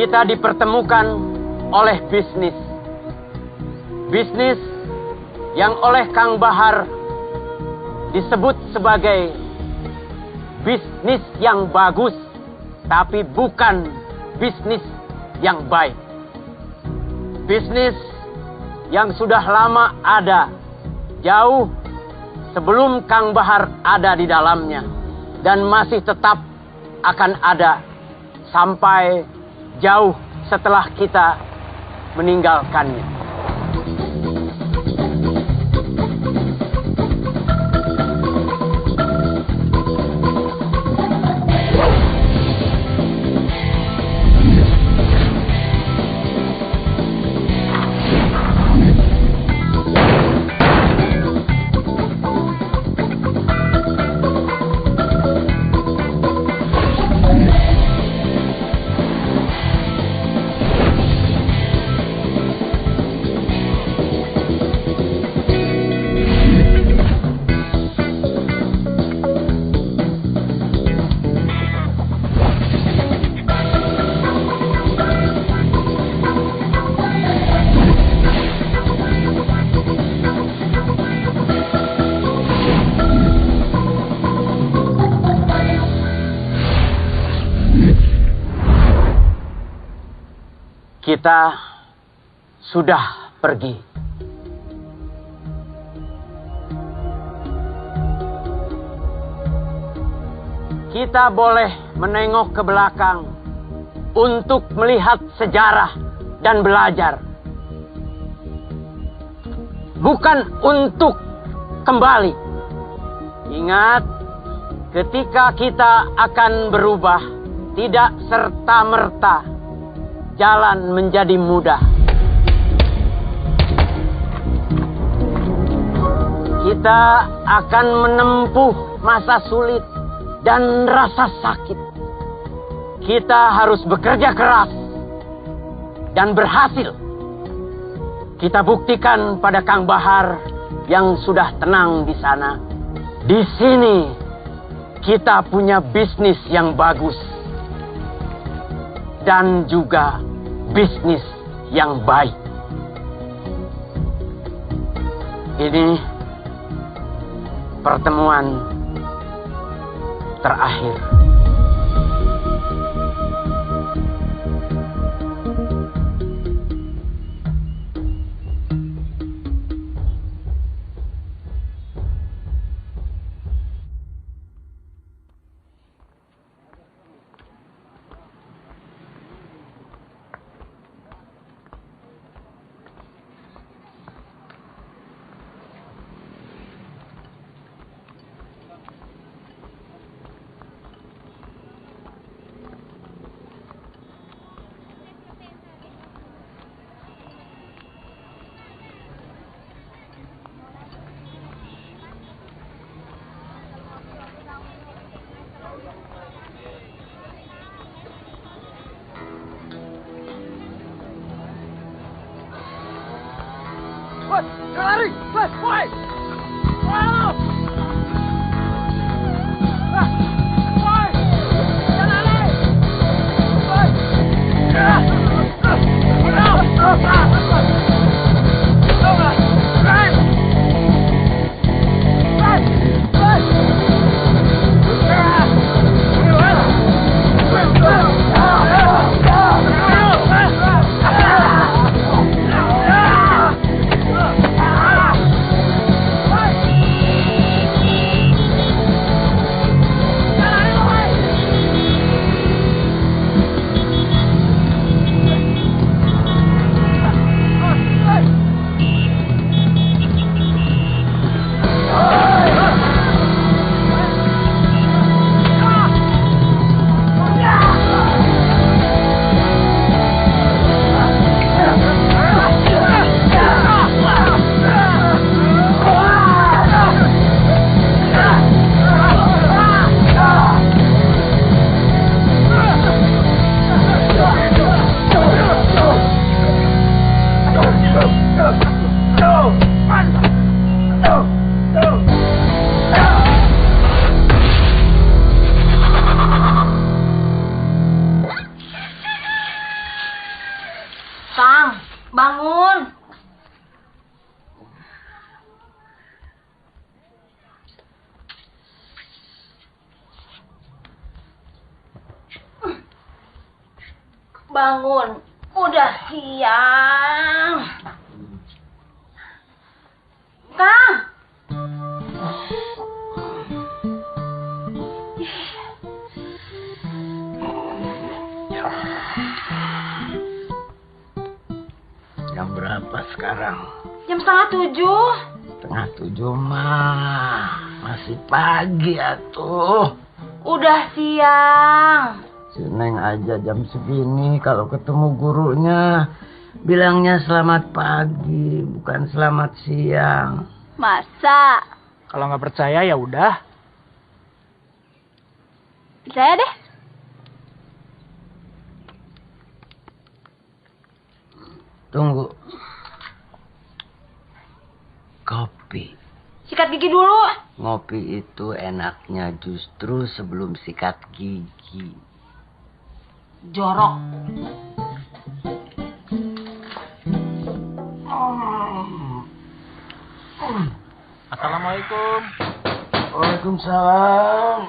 kita dipertemukan oleh bisnis. Bisnis yang oleh Kang Bahar disebut sebagai bisnis yang bagus, tapi bukan bisnis yang baik. Bisnis yang sudah lama ada, jauh sebelum Kang Bahar ada di dalamnya, dan masih tetap akan ada sampai jauh setelah kita meninggalkannya. Kita sudah pergi. Kita boleh menengok ke belakang untuk melihat sejarah dan belajar. Bukan untuk kembali. Ingat, ketika kita akan berubah, tidak serta-merta jalan menjadi mudah. Kita akan menempuh masa sulit dan rasa sakit. Kita harus bekerja keras dan berhasil. Kita buktikan pada Kang Bahar yang sudah tenang di sana. Di sini kita punya bisnis yang bagus dan juga bisnis yang baik. Ini pertemuan terakhir. Lari! Mas, boy! Wow! Boy! Jangan lari! Boy! Bangun, udah siang. Kang. Jam berapa sekarang? Jam 6:30. 6:30 mah masih pagi atuh. Udah siang. Si Neng aja jam segini kalau ketemu gurunya bilangnya selamat pagi, bukan selamat siang. Masa? Kalau nggak percaya ya udah. Percaya deh. Tunggu. Kopi. Sikat gigi dulu. Ngopi itu enaknya justru sebelum sikat gigi. Jorok. Assalamualaikum. Waalaikumsalam.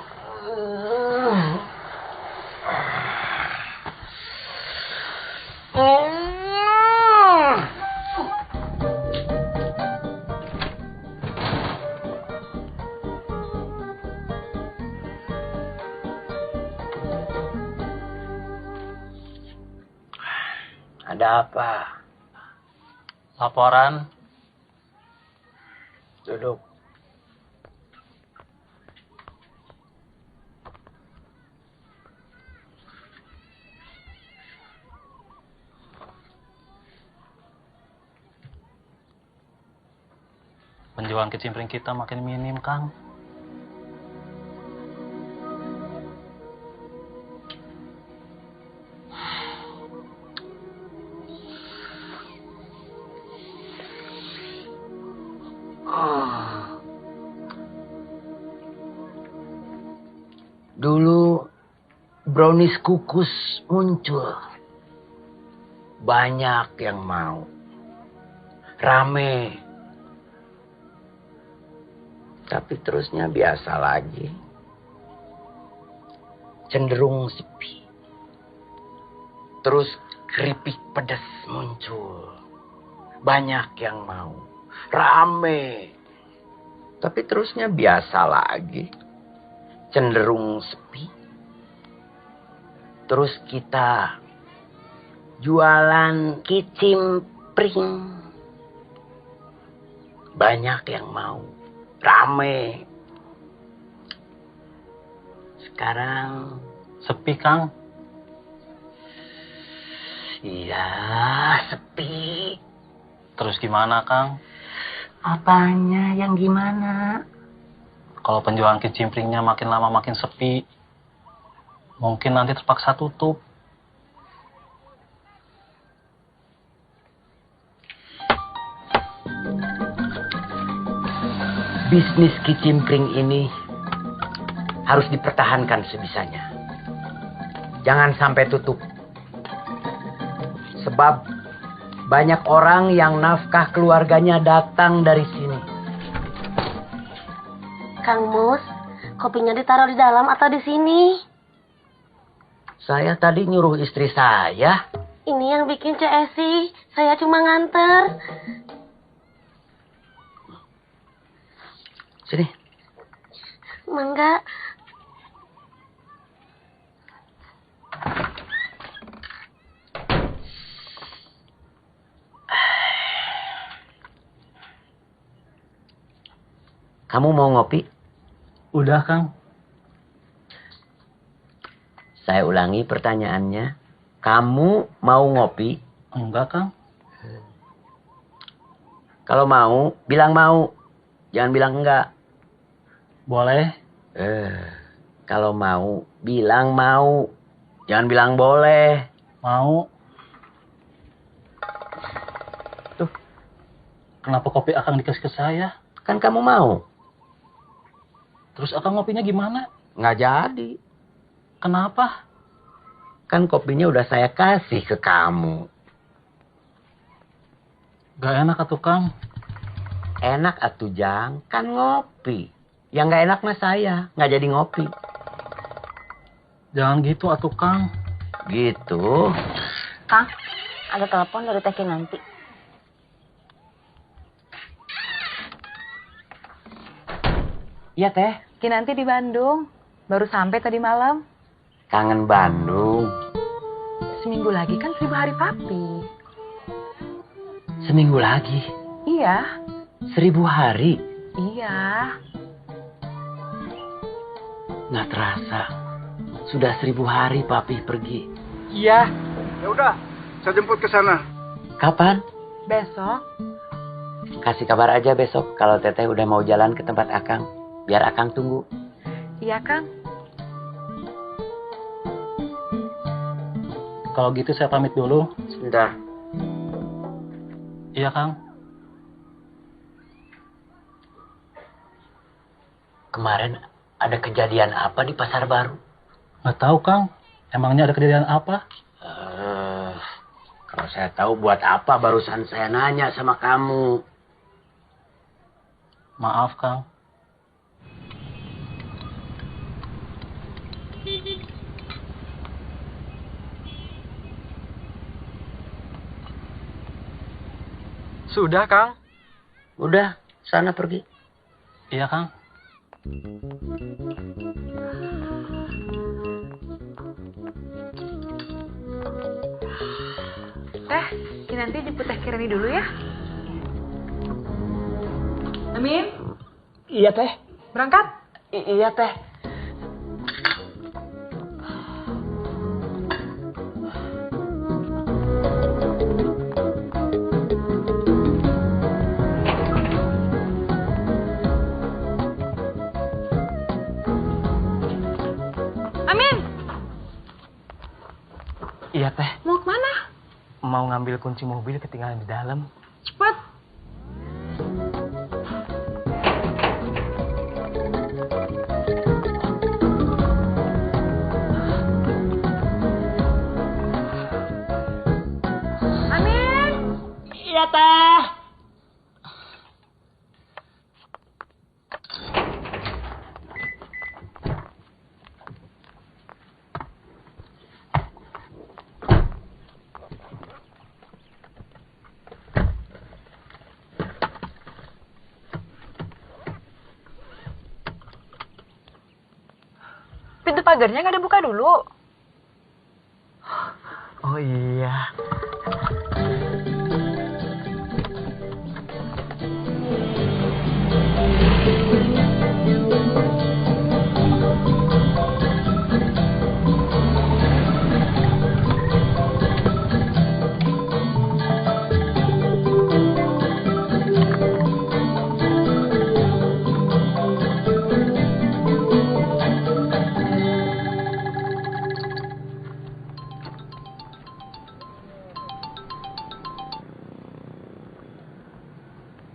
Ada apa? Laporan. Duduk. Penjualan kicimpring kita makin minim, Kang. Dulu brownies kukus muncul. Banyak yang mau. Rame. Tapi terusnya biasa lagi. Cenderung sepi. Terus keripik pedas muncul. Banyak yang mau. Rame. Tapi terusnya biasa lagi. Cenderung sepi. Terus kita jualan kicimpring. Banyak yang mau. Rame. Sekarang Sepi, Kang. iya sepi. Terus gimana, Kang? Apanya yang gimana? Kalau penjualan kicimpringnya makin lama makin sepi, mungkin nanti terpaksa tutup. Bisnis kicimpring ini harus dipertahankan sebisanya. Jangan sampai tutup. Sebab banyak orang yang nafkah keluarganya datang dari sini. Kang Mus, kopinya ditaruh di dalam atau di sini? Saya tadi nyuruh istri saya. Ini yang bikin Cek Esi. Saya cuma nganter. Sini. Mangga. Kamu mau ngopi? Udah, Kang. Saya ulangi pertanyaannya. Kamu mau ngopi? Enggak, Kang. Kalau mau, bilang mau. Jangan bilang enggak. Boleh. Kalau mau, bilang mau. Jangan bilang boleh. Mau. Tuh. Kenapa kopi Akang dikasih ke saya? Kan kamu mau. Terus Akang ngopinya gimana? Nggak jadi. Kenapa? Kan kopinya udah saya kasih ke kamu. Gak enak atuh, Kang. Enak atuh Jang, kan ngopi. Yang nggak enak mah saya, nggak jadi ngopi. Jangan gitu atuh, Kang. Gitu. Kang, ada telepon dari Teh Kinanti. Iya Teh. Kinanti di Bandung. Baru sampai tadi malam. Kangen Bandung. Seminggu lagi kan 1000 hari papi. Seminggu lagi. Iya. 1000 hari. Iya. Nggak terasa. Sudah 1000 hari papi pergi. Iya. Ya udah, saya jemput ke sana. Kapan? Besok. Kasih kabar aja besok kalau Teteh udah mau jalan ke tempat Akang. Biar Akang tunggu. Iya, Kang. Kalau gitu saya pamit dulu. Sebentar. Iya, Kang. Kemarin ada kejadian apa di Pasar Baru? Nggak tahu, Kang. Emangnya ada kejadian apa? Kalau saya tahu buat apa barusan saya nanya sama kamu. Maaf, Kang. Sudah, Kang. Udah, sana pergi. Iya, Kang. Teh, Kinanti jemput Teh Kirani dulu ya. Amin, Iya Teh. berangkat. Iya Teh. Amin, Iya Teh. mau kemana? Mau ngambil kunci mobil ketinggalan di dalam. Cepet. Amin. Iya Teh. Pintu pagarnya nggak ada buka dulu. Oh iya.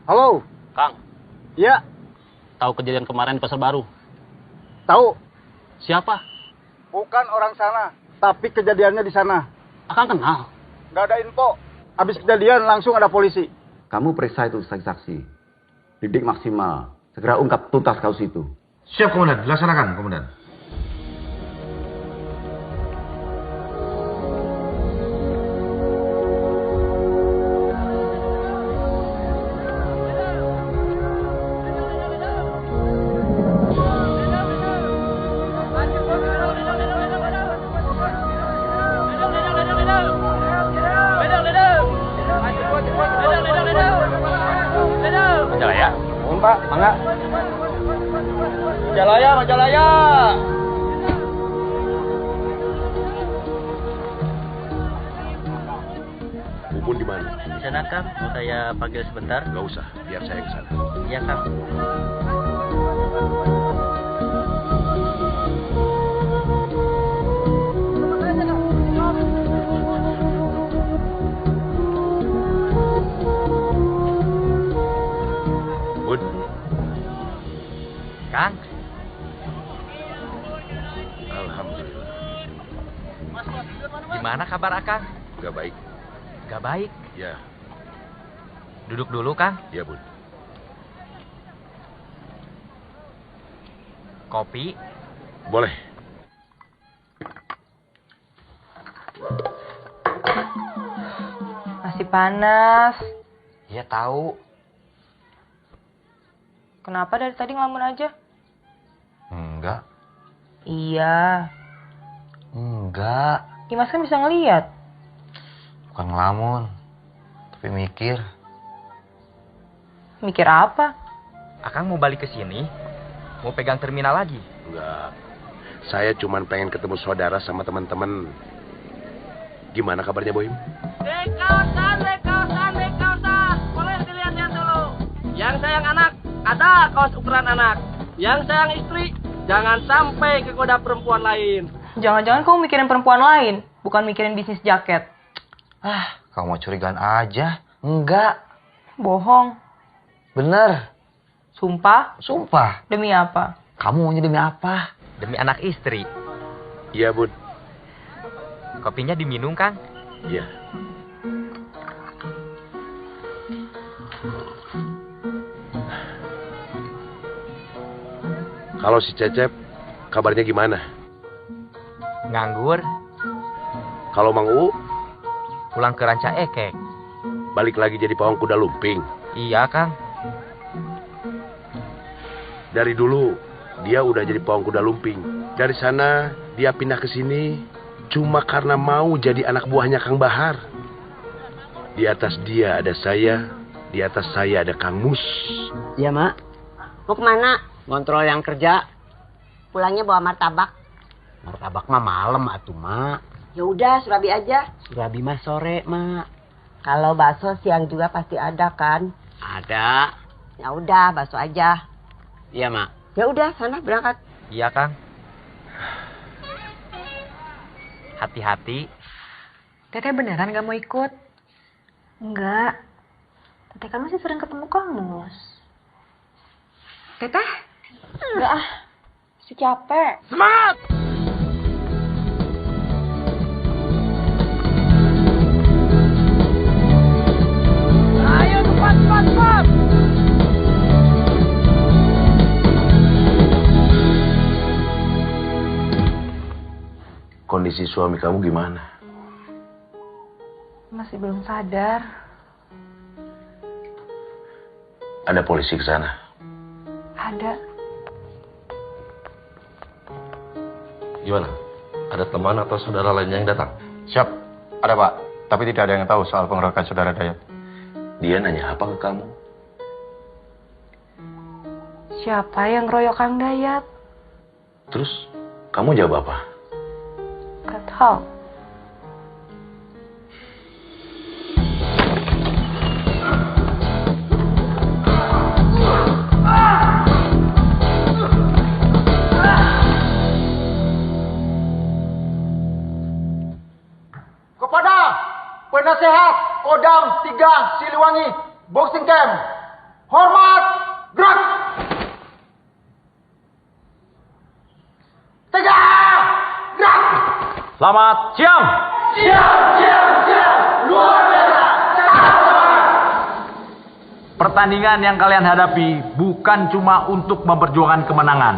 Halo. Kang, Iya, tahu kejadian kemarin di Pasar Baru? tahu. Siapa? Bukan orang sana, tapi kejadiannya di sana. Akang kenal. Nggak ada info. Habis kejadian langsung ada polisi. Kamu periksa itu saksi-saksi. Didik maksimal. Segera ungkap tuntas kasus itu. Siap, Komandan. Laksanakan, Komandan. Majalaya. Mohon Pak, mangga. Majalaya, Majalaya. Bubun di mana? Di sana Kang, mau saya panggil sebentar. Gak usah, biar saya ke sana. Iya Kang. Bun, Kang. alhamdulillah. Gimana kabar Akang? Gak baik. Gak baik. Ya, Duduk dulu, Kang. ya Bun. Kopi. Boleh. panas. Iya tahu. Kenapa dari tadi ngelamun aja? Enggak. Iya. Enggak. Dimas kan bisa ngeliat. Bukan ngelamun. Tapi mikir. Mikir apa? Akang mau balik ke sini? Mau pegang terminal lagi? Enggak. Saya cuman pengen ketemu saudara sama teman-teman. Gimana kabarnya, Boim? Dek kawasan. Boleh dilihat-lihat dulu. Yang sayang anak, ada kaos ukuran anak. Yang sayang istri, jangan sampai kegoda perempuan lain. Jangan-jangan kamu mikirin perempuan lain, bukan mikirin bisnis jaket. Kamu mau curigaan aja? Enggak. Bohong. Bener. Sumpah? Sumpah. Demi apa? Kamu maunya demi apa? Demi anak istri. Iya, Bud. Kopinya diminum, Kang? Iya. Kalau si Cecep, kabarnya gimana? Nganggur. Kalau Mang U, Pulang ke Ranca Ekek. balik lagi jadi pawang kuda lumping. Iya, Kang. Dari dulu, dia udah jadi pawang kuda lumping. Dari sana, dia pindah ke sini cuma karena mau jadi anak buahnya Kang Bahar. Di atas dia ada saya, di atas saya ada Kang Mus. Iya, Mak. Mau kemana? Ngontrol yang kerja. Pulangnya bawa martabak. Martabak mah malam atuh, Mak. Ya udah, Surabi aja. Surabi mah sore, Mak. Kalau bakso siang juga pasti ada kan? Ada. Ya udah, bakso aja. Iya, Mak. Ya udah, sana berangkat. Iya, Kang. Hati-hati. Teteh beneran gak mau ikut? Enggak. Teteh kan masih sering ketemu Kang Mus. Teteh? Enggak ah. Si capek. Semangat! Ayo cepat. Kondisi suami kamu gimana? Masih belum sadar. Ada polisi ke sana? Ada. Gimana? Ada teman atau saudara lainnya yang datang? Siap, ada Pak. Tapi tidak ada yang tahu soal pengeroyokan saudara Dayat. Dia nanya apa ke kamu? Siapa yang ngeroyok Kang Dayat? Terus, kamu jawab apa? Gak tahu. Kepada penasehat Kodam 3 Siliwangi Boxing Camp, hormat, gerak! 3, gerak! Selamat siang! Siap! Luar biasa! Pertandingan yang kalian hadapi bukan cuma untuk memperjuangkan kemenangan,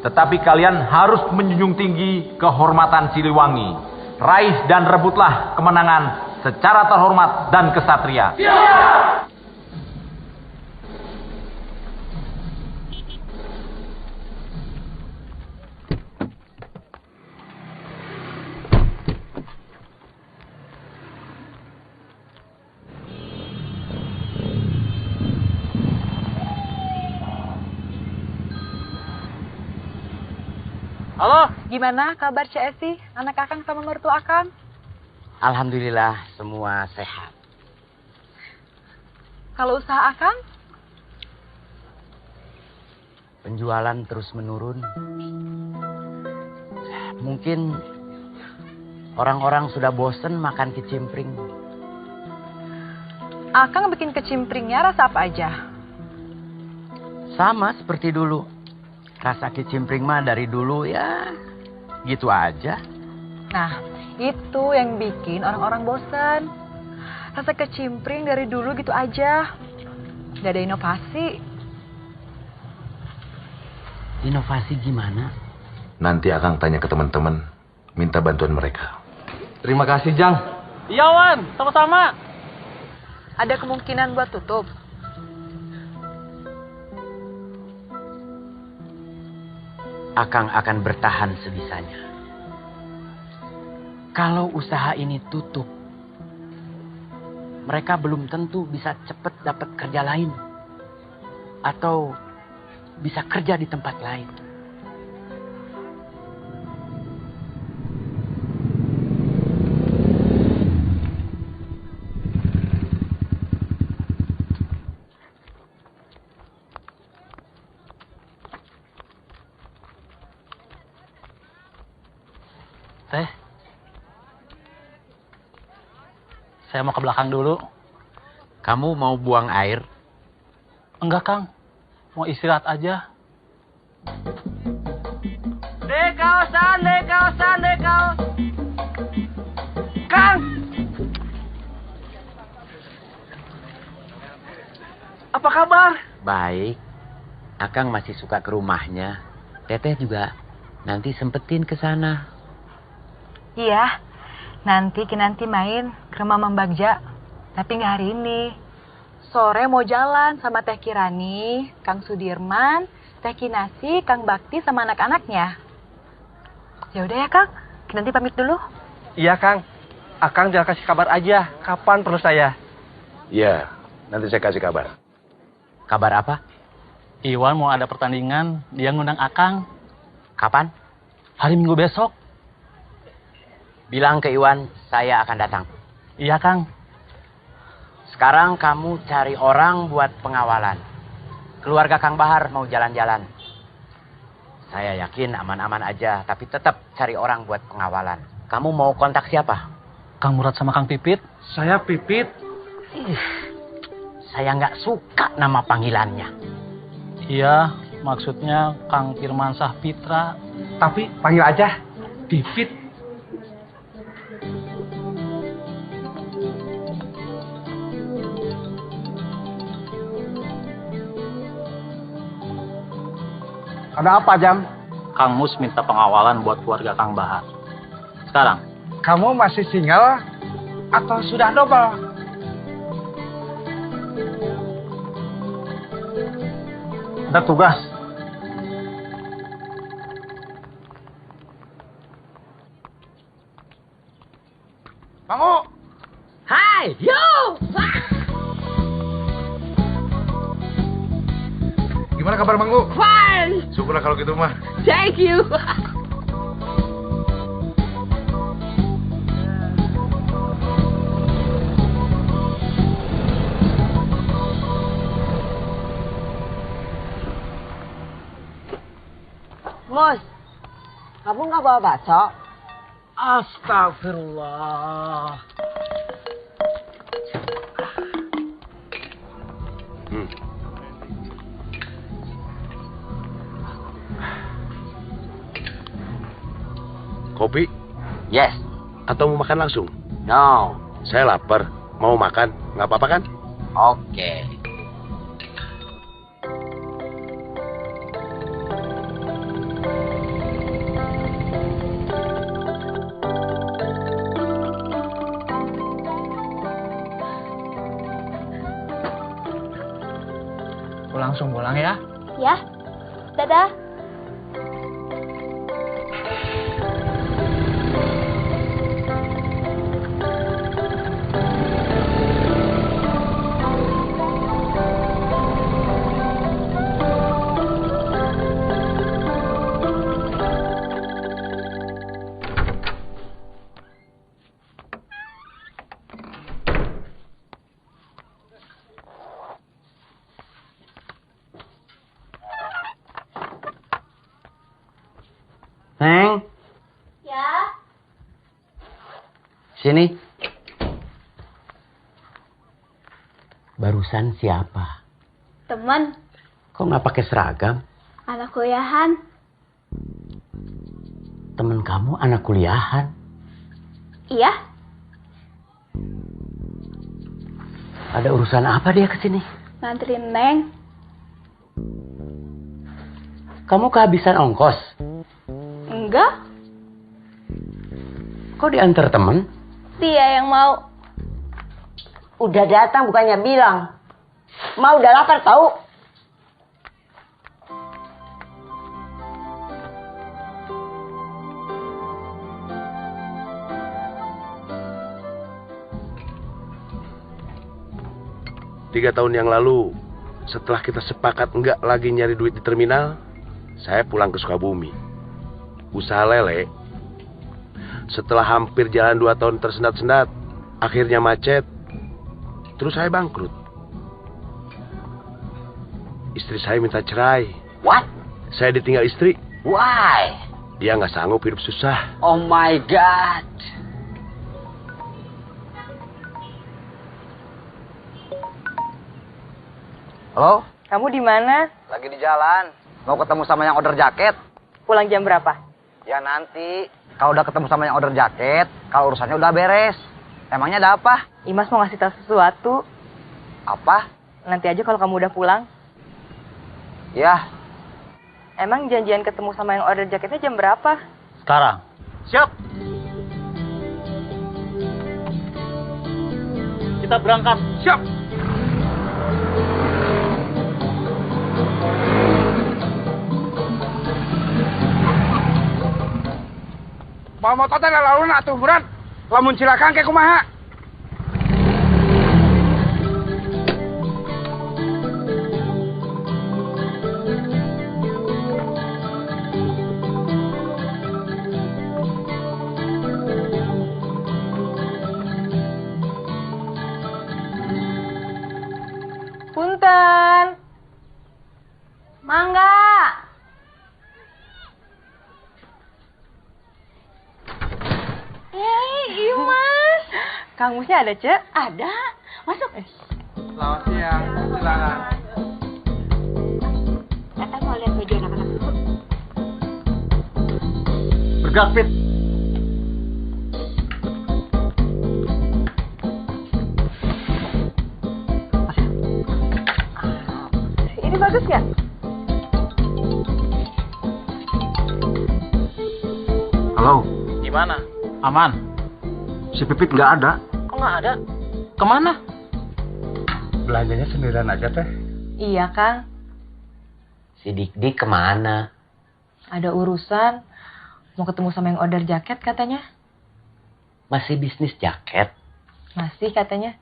tetapi kalian harus menjunjung tinggi kehormatan Siliwangi. Raih dan rebutlah kemenangan secara terhormat dan kesatria. Halo, gimana kabar Cik Esi? Anak Akang sama mertua Akang? Alhamdulillah semua sehat. Kalau usaha Akang? Penjualan terus menurun. Mungkin orang-orang sudah bosen makan kicimpring. Akang bikin kecimpringnya rasa apa aja? Sama seperti dulu. Rasa kicimpring mah dari dulu ya gitu aja. Nah, itu yang bikin orang-orang bosan. Rasa kecimpring dari dulu gitu aja. Gak ada inovasi. Inovasi gimana? Nanti Akang tanya ke teman-teman, minta bantuan mereka. Terima kasih, Jang. Iya, Wan. Sama-sama. Ada kemungkinan buat tutup? Akang akan bertahan sebisanya. Kalau usaha ini tutup, mereka belum tentu bisa cepat dapat kerja lain. Atau bisa kerja di tempat lain. Teh, saya mau ke belakang dulu. Kamu mau buang air? Enggak, Kang. Mau istirahat aja. Dek kaosan. Kang! Apa kabar? Baik. Akang masih suka ke rumahnya. Teteh juga nanti sempetin ke sana. Iya, nanti Kinanti main ke rumah Mang Bagja. Tapi nggak hari ini. Sore mau jalan sama Teh Kirani, Kang Sudirman, Teh Kinasi, Kang Bakti sama anak-anaknya. Ya udah ya Kang, Kinanti pamit dulu. Iya Kang. Akang jangan kasih kabar aja. Kapan perlu saya? Iya, nanti saya kasih kabar. Kabar apa? Iwan mau ada pertandingan, dia ngundang Akang. Kapan? Hari Minggu besok. Bilang ke Iwan, saya akan datang. Iya, Kang. Sekarang kamu cari orang buat pengawalan. Keluarga Kang Bahar mau jalan-jalan. Saya yakin aman-aman aja, tapi tetap cari orang buat pengawalan. Kamu mau kontak siapa? Kang Murad sama Kang Pipit. Saya Pipit. Saya nggak suka nama panggilannya. Iya, maksudnya Kang Firman Sahpitra. Tapi panggil aja Pipit. Ada apa, Jam? Kang Mus minta pengawalan buat keluarga Kang Bahar. Sekarang. Kamu masih single atau sudah double? Ada tugas. Mangu! Hai, yo! Gimana kabar Manggu? Fine! Syukurlah kalau gitu mah. Thank you! Mus, kamu nggak bawa bakso? Astagfirullah. Kopi? Yes. Atau mau makan langsung? No. Saya lapar. Mau makan? Nggak apa-apa kan? Oke. Langsung pulang ya? Ya. Dadah. Neng, Ya. sini. Barusan siapa? Teman, Kok nggak pakai seragam? anak kuliahan. Temen kamu anak kuliahan. Iya. Ada urusan apa dia kesini? Nganterin Neng. Kamu kehabisan ongkos? Enggak. Kok diantar temen? Dia yang mau. Udah datang bukannya bilang. Mau udah lapar tahu? Tiga tahun yang lalu, setelah kita sepakat enggak lagi nyari duit di terminal, saya pulang ke Sukabumi. Usaha lele. Setelah hampir jalan 2 tahun tersendat-sendat, akhirnya macet. Terus saya bangkrut. Istri saya minta cerai. What? Saya ditinggal istri. Why? Dia nggak sanggup hidup susah. Oh my God. Halo? Kamu di mana? Lagi di jalan. Mau ketemu sama yang order jaket. Pulang jam berapa? Ya nanti. Kalau udah ketemu sama yang order jaket, kalau urusannya udah beres. Emangnya ada apa? Imas mau ngasih tahu sesuatu. Apa? Nanti aja kalau kamu udah pulang. Ya. Emang janjian ketemu sama yang order jaketnya jam berapa? Sekarang. Siap. Kita berangkat. Siap. Mau motor teh lalu atuh murad. Lamun silakan ke kumaha? Punten. Mangga. Iya mas. Kang Musnya ada, Cek? Ada. Masuk. Selamat siang, silakan. Kita mau lihat baju anak-anak dulu. Bergerak, Fit. Ini bagus nggak? Halo. Gimana? Aman? Si Pipit nggak ada. Kok nggak ada? Kemana? Belanjanya sendirian aja teh. Iya, Kang. Si Dik-Dik kemana? Ada urusan. Mau ketemu sama yang order jaket katanya. Masih bisnis jaket? Masih katanya.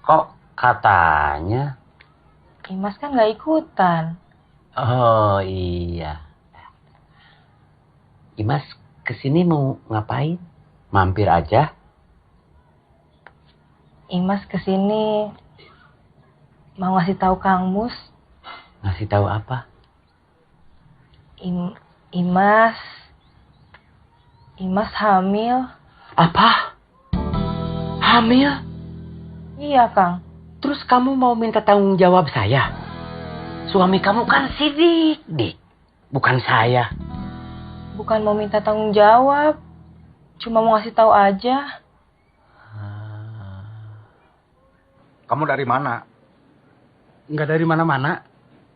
Kok katanya? Imas kan nggak ikutan. Oh iya. Imas kesini mau ngapain? Mampir aja. Imas kesini mau ngasih tahu Kang Mus. Ngasih tahu apa? Imas hamil. Apa? Hamil? Iya, Kang. Terus kamu mau minta tanggung jawab saya? Suami kamu kan si Dik-Dik, bukan saya. Bukan mau minta tanggung jawab. Cuma mau ngasih tahu aja. Kamu dari mana? Enggak dari mana-mana.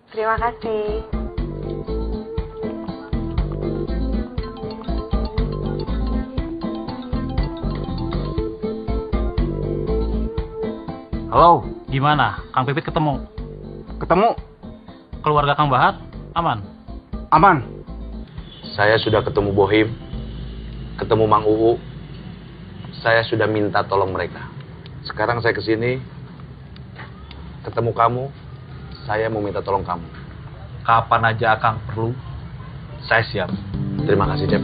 Terima kasih. Halo. Gimana? Kang Pipit ketemu? Ketemu. Keluarga Kang Bahar? Aman? Aman. Saya sudah ketemu Bohim, ketemu Mang Uu. Saya sudah minta tolong mereka. Sekarang saya kesini, ketemu kamu, saya mau minta tolong kamu. Kapan aja Akang perlu, saya siap. Terima kasih, Cep.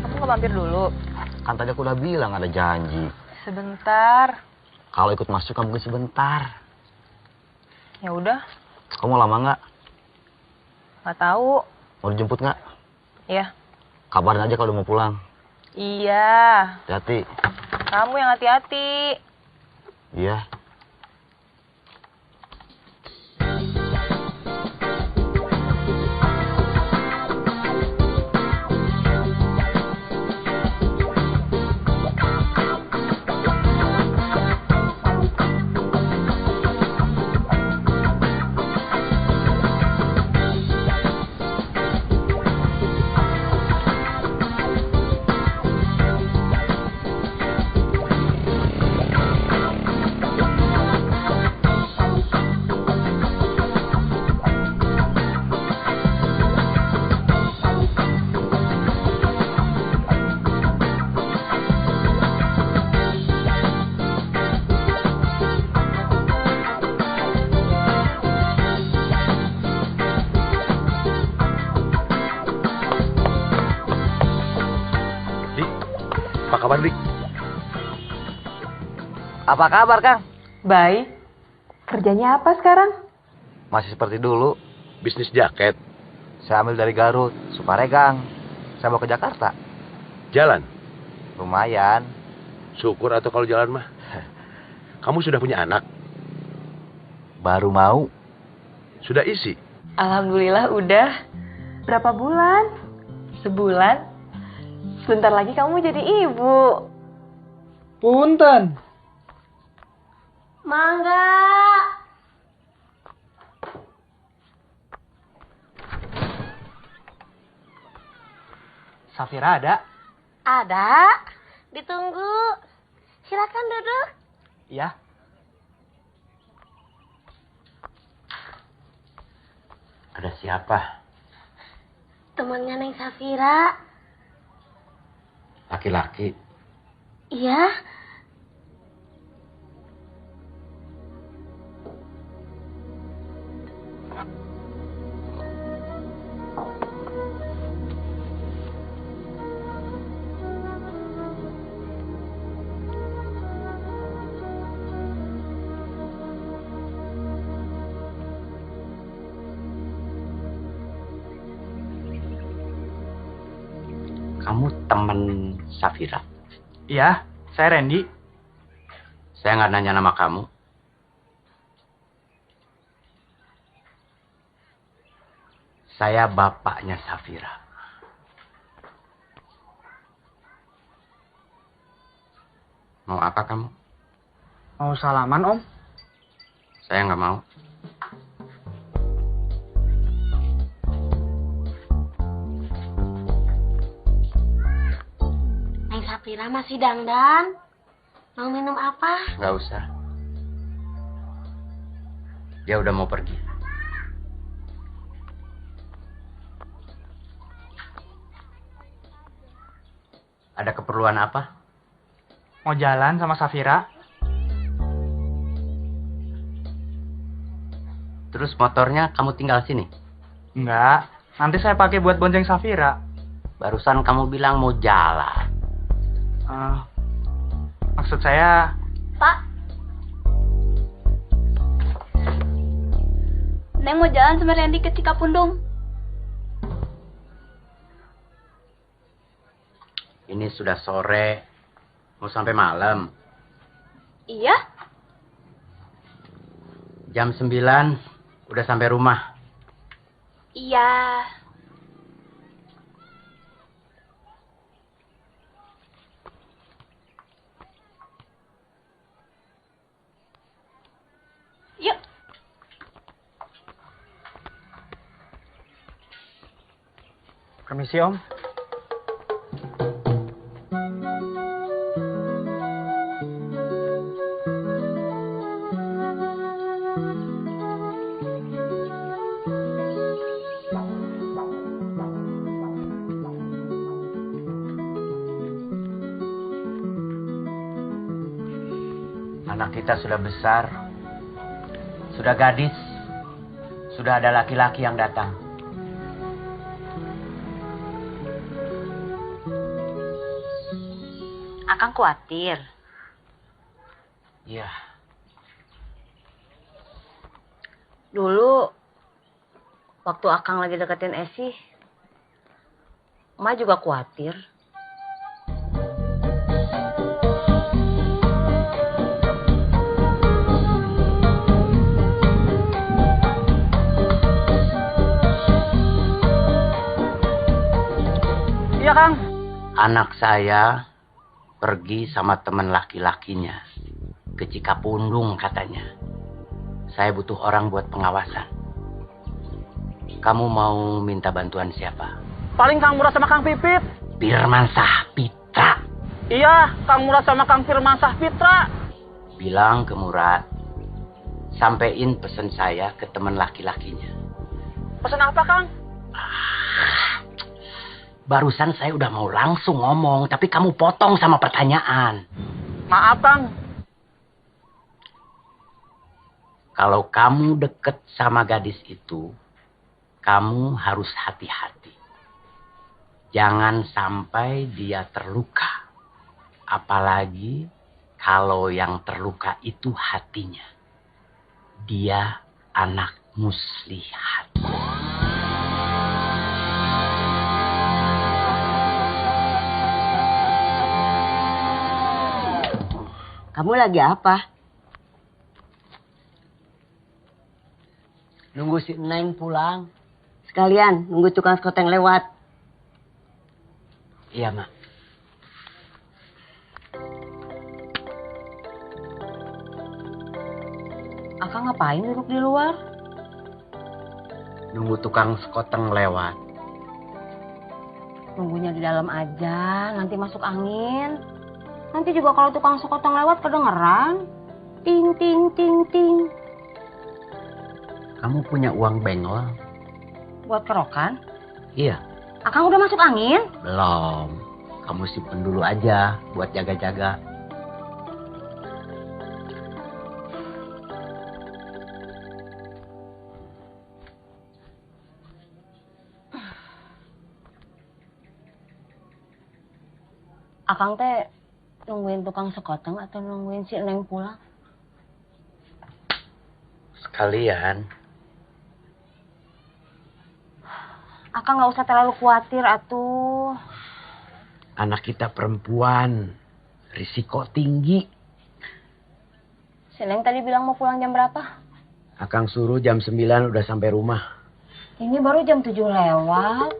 Kamu nggak mampir dulu? Kan tadi aku udah bilang ada janji. Sebentar. Kalau ikut masuk kamu mungkin sebentar. Ya udah. Kamu lama nggak? Nggak tahu. Mau dijemput nggak? Iya. Kabarin aja kalau udah mau pulang. Iya. Hati-hati. Kamu yang hati-hati. Iya. kabar, Dik? Apa kabar, Kang? Baik. Kerjanya apa sekarang? Masih seperti dulu. Bisnis jaket. Saya ambil dari Garut, Suparegang. Saya bawa ke Jakarta. Jalan? Lumayan. Syukur atau kalau jalan mah. Kamu sudah punya anak? Baru mau. Sudah isi? Alhamdulillah udah. Berapa bulan? Sebulan. Sebentar lagi kamu jadi ibu. Punten. Mangga. Safira ada? Ada. Ditunggu. Silakan duduk. Iya. Ada siapa? Temannya Neng Safira. Laki-laki. Iya. Kamu teman Safira? Iya, saya Randy. Saya nggak nanya nama kamu. Saya bapaknya Safira. Mau apa kamu? Mau salaman, Om? Saya nggak mau. Neng Safira masih dandan. Mau minum apa? Nggak usah. Dia udah mau pergi. Ada keperluan apa? Mau jalan sama Safira? Terus motornya kamu tinggal sini? Enggak. Nanti saya pakai buat bonceng Safira. Barusan kamu bilang mau jalan. Maksud saya... Pak. Neng mau jalan sama Randy ke Cikapundung. Ini sudah sore. Mau sampai malam. Iya. Jam 9 udah sampai rumah. Iya. Yuk. Permisi, Om. Anak kita sudah besar, sudah gadis, sudah ada laki-laki yang datang. Akang khawatir. Iya. Dulu, waktu Akang lagi deketin Esi, Emak juga khawatir. Iya, Kang. Anak saya pergi sama teman laki-lakinya ke Cikapundung katanya. Saya butuh orang buat pengawasan. Kamu mau minta bantuan siapa? Paling Kang Murad sama Kang Pipit. Firman Sahpitra. Iya, Kang Murad sama Kang Firman Sahpitra. Bilang ke Murad, sampein pesan saya ke teman laki-lakinya. Pesan apa, Kang? Barusan saya udah mau langsung ngomong, tapi kamu potong sama pertanyaan. Maaf, Kang. Kalau kamu deket sama gadis itu, kamu harus hati-hati. Jangan sampai dia terluka. Apalagi kalau yang terluka itu hatinya. Dia anak muslihat. Kamu lagi apa? Nunggu si Neng pulang. Sekalian nunggu tukang sekoteng lewat. Iya, Mak. Akang ngapain duduk di luar? Nunggu tukang sekoteng lewat. Nunggunya di dalam aja, nanti masuk angin. Nanti juga kalau tukang sekoteng lewat kedengeran. Ting, ting, ting, ting. Kamu punya uang bengol? Buat kerokan? Iya. Akang udah masuk angin? Belum. Kamu simpen dulu aja buat jaga-jaga. Akang teh nungguin tukang sekoteng atau nungguin si Neng pulang? Sekalian. Akang nggak usah terlalu khawatir atuh. Anak kita perempuan. Risiko tinggi. Si Neng tadi bilang mau pulang jam berapa? Akang suruh jam 9 udah sampai rumah. Ini baru jam 7 lewat.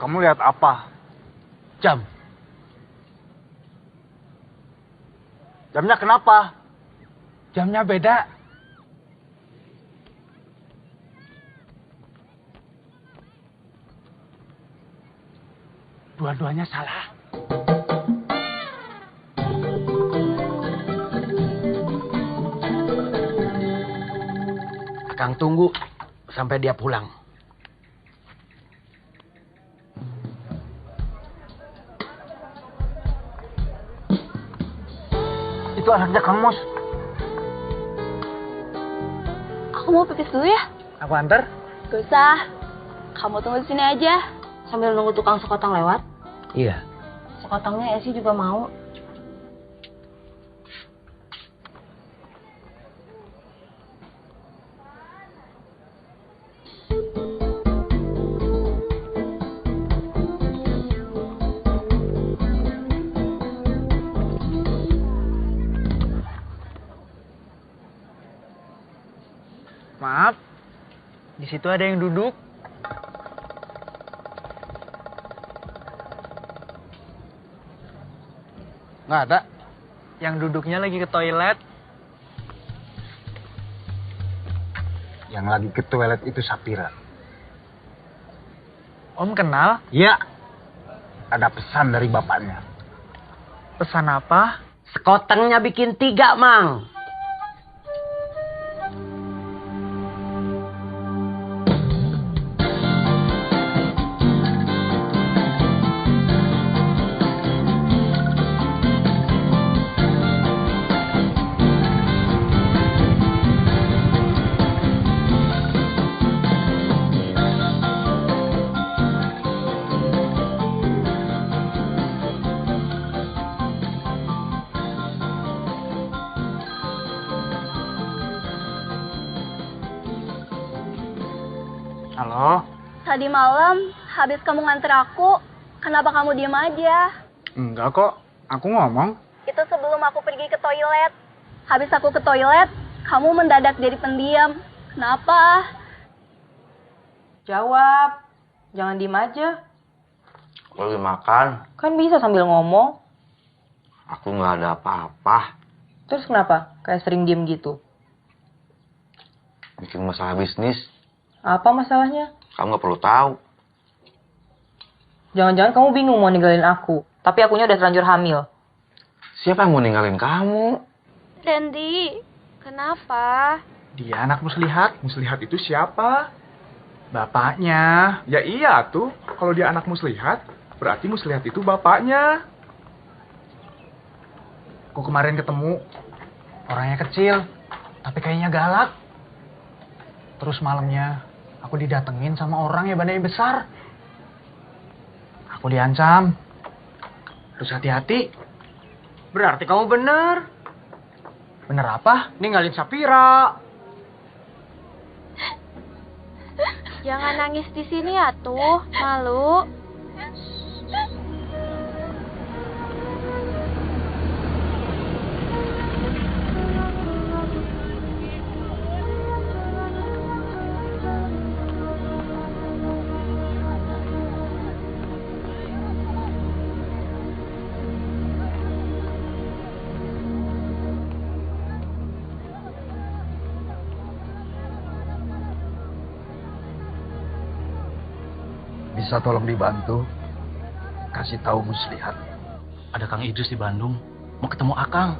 Kamu lihat apa? Jam. Jamnya kenapa? Jamnya beda. Dua-duanya salah. Akang tunggu sampai dia pulang. Itu anaknya Kang Mus. Aku mau pipis dulu ya. Aku antar. Gak usah. Kamu tunggu di sini aja. Sambil nunggu tukang sekoteng lewat. Iya. Sekotengnya Esi juga mau. Maaf, di situ ada yang duduk. Nggak ada. Yang duduknya lagi ke toilet. Yang lagi ke toilet itu Sapira. Om kenal? Iya. Ada pesan dari bapaknya. Pesan apa? Sekotengnya bikin 3, Mang. Halo? Tadi malam, habis kamu nganter aku, kenapa kamu diem aja? Enggak kok, aku ngomong. Itu sebelum aku pergi ke toilet. Habis aku ke toilet, kamu mendadak jadi pendiam. Kenapa? Jawab. Jangan diem aja. Aku lagi makan. Kan bisa sambil ngomong. Aku nggak ada apa-apa. Terus kenapa? Kayak sering diem gitu. Bikin masalah bisnis. Apa masalahnya? Kamu nggak perlu tahu. Jangan-jangan kamu bingung mau ninggalin aku. Tapi akunya udah terlanjur hamil. Siapa yang mau ninggalin kamu? Randy, kenapa? Dia anak muslihat. Muslihat itu siapa? Bapaknya. Ya iya tuh. Kalau dia anak muslihat, berarti muslihat itu bapaknya. Kok kemarin ketemu, orangnya kecil, tapi kayaknya galak. Terus malamnya, aku didatengin sama orang yang badannya besar. Aku diancam. Harus hati-hati. Berarti kamu bener. Bener apa? Ninggalin Sapira. Jangan nangis di sini ya tuh, malu. Bisa tolong dibantu? Kasih tahu muslihat. Ada Kang Idris di Bandung. Mau ketemu Akang.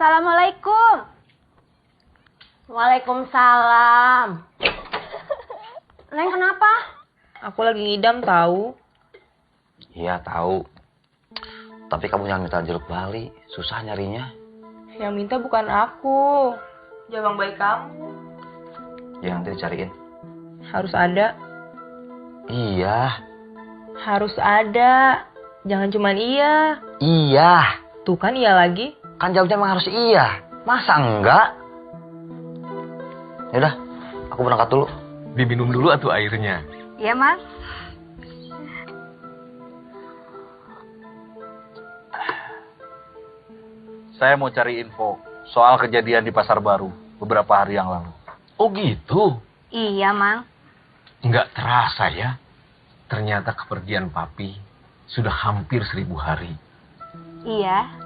Assalamualaikum. Waalaikumsalam. Neng kenapa? Aku lagi ngidam tahu. Iya tahu. Tapi kamu jangan minta jeruk bali, susah nyarinya. Yang minta bukan aku. Jabang baik kamu. Ya nanti dicariin. Harus ada. Iya. Harus ada. Jangan cuman iya. Iya. Tuh kan iya lagi. Kan jawabnya emang harus iya. Masa enggak? Yaudah, aku berangkat dulu. Diminum dulu atuh airnya. Iya, Mas. Saya mau cari info soal kejadian di Pasar Baru beberapa hari yang lalu. Oh gitu? Iya, Mang. Nggak terasa ya. Ternyata kepergian papi sudah hampir 1000 hari. Iya.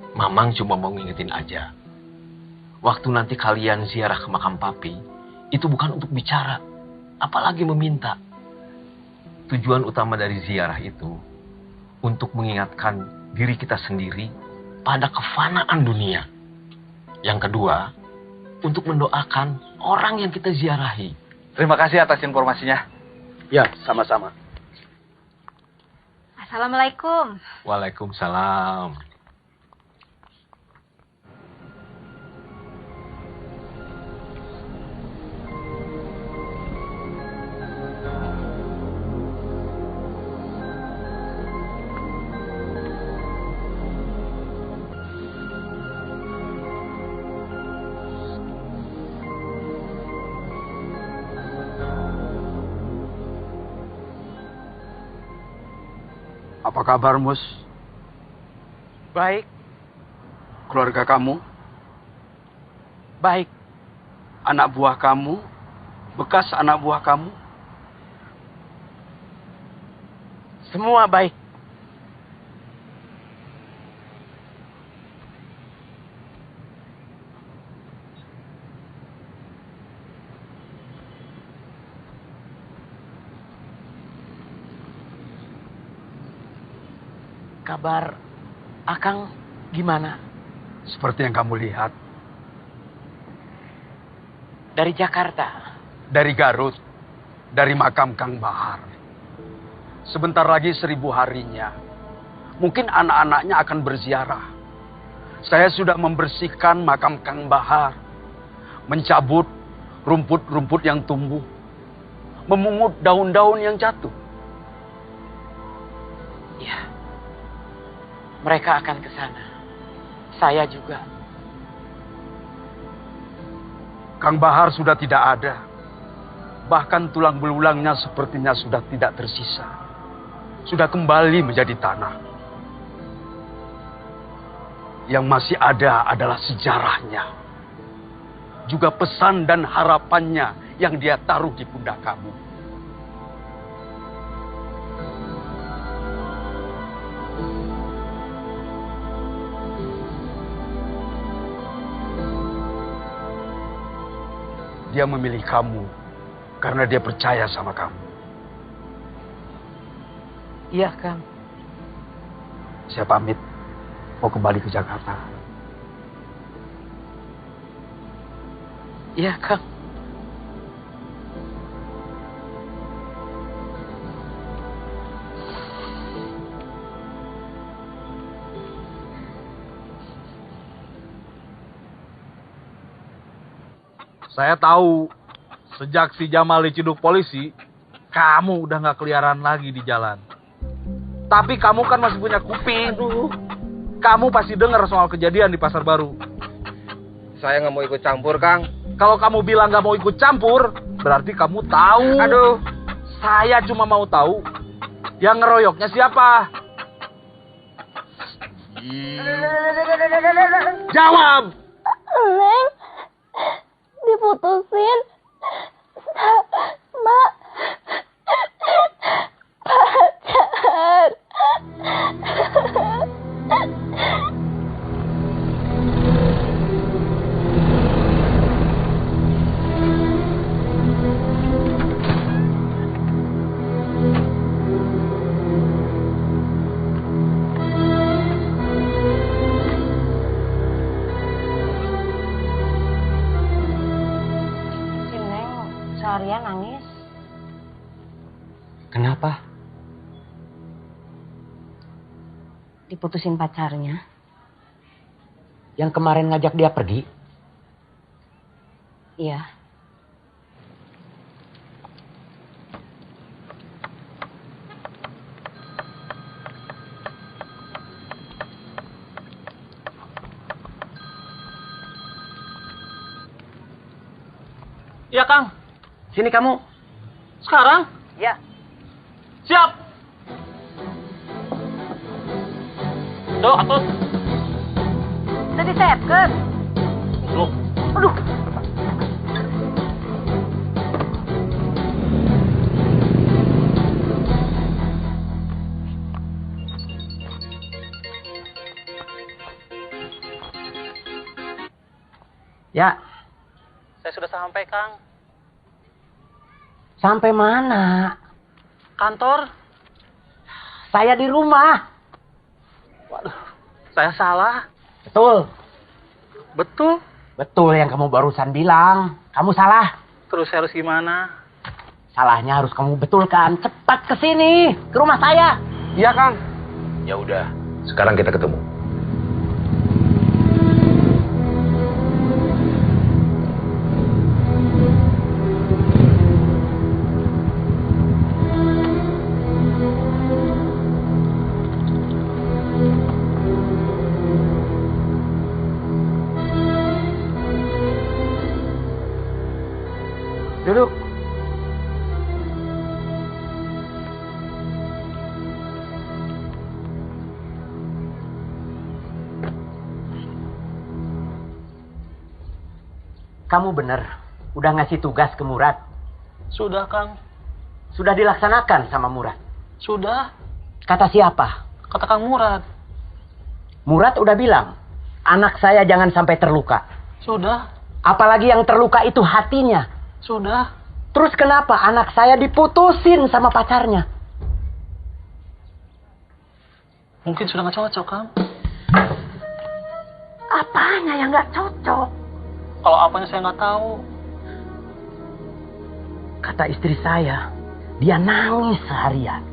Mamang cuma mau ngingetin aja. Waktu nanti kalian ziarah ke makam papi, itu bukan untuk bicara, apalagi meminta. Tujuan utama dari ziarah itu, untuk mengingatkan diri kita sendiri pada kefanaan dunia. Yang kedua, untuk mendoakan orang yang kita ziarahi. Terima kasih atas informasinya. Ya, sama-sama. Assalamualaikum. Waalaikumsalam. Apa kabar, Mus? Baik. Keluarga kamu? Baik. Anak buah kamu? Bekas anak buah kamu? Semua baik. Kabar Akang gimana? Seperti yang kamu lihat. Dari Jakarta? Dari Garut. Dari makam Kang Bahar. Sebentar lagi 1000 harinya. Mungkin anak-anaknya akan berziarah. Saya sudah membersihkan makam Kang Bahar. Mencabut rumput-rumput yang tumbuh. Memungut daun-daun yang jatuh. Ya. Mereka akan ke sana. Saya juga. Kang Bahar sudah tidak ada. Bahkan tulang belulangnya sepertinya sudah tidak tersisa. Sudah kembali menjadi tanah. Yang masih ada adalah sejarahnya. Juga pesan dan harapannya yang dia taruh di pundak kamu. Dia memilih kamu karena dia percaya sama kamu. Iya, Kang. Saya pamit, mau kembali ke Jakarta. Iya, Kang. Saya tahu, sejak si Jamal diciduk polisi, kamu udah gak keliaran lagi di jalan. Tapi kamu kan masih punya kuping. Kamu pasti dengar soal kejadian di Pasar Baru. Saya nggak mau ikut campur, Kang. Kalau kamu bilang gak mau ikut campur, berarti kamu tahu. Aduh. Saya cuma mau tahu, yang ngeroyoknya siapa? Jawab! Neng, diputusin sama pacar. Seharian nangis. Kenapa? Diputusin pacarnya. Yang kemarin ngajak dia pergi? Iya. Iya, Kang. Sini kamu. Sekarang? Ya. Siap. Tuh, atuh. Udah disetkeun. Loh. Aduh. Ya. Saya sudah sampai, Kang. Sampai mana? Kantor. Saya di rumah. Waduh, saya salah. Betul. Betul. Betul yang kamu barusan bilang. Kamu salah. Terus saya harus gimana? Salahnya harus kamu betulkan. Cepat ke sini, ke rumah saya. Iya, Kang. Ya udah, sekarang kita ketemu. Duduk. Kamu benar, udah ngasih tugas ke Murad. Sudah, Kang. Sudah dilaksanakan sama Murad. Sudah. Kata siapa? Kata Kang Murad. Murad udah bilang, anak saya jangan sampai terluka. Sudah. Apalagi yang terluka itu hatinya. Sudah. Terus kenapa anak saya diputusin sama pacarnya? Mungkin sudah gak cocok, Kang. Apanya yang gak cocok? Kalau apanya saya nggak tahu. Kata istri saya, dia nangis seharian.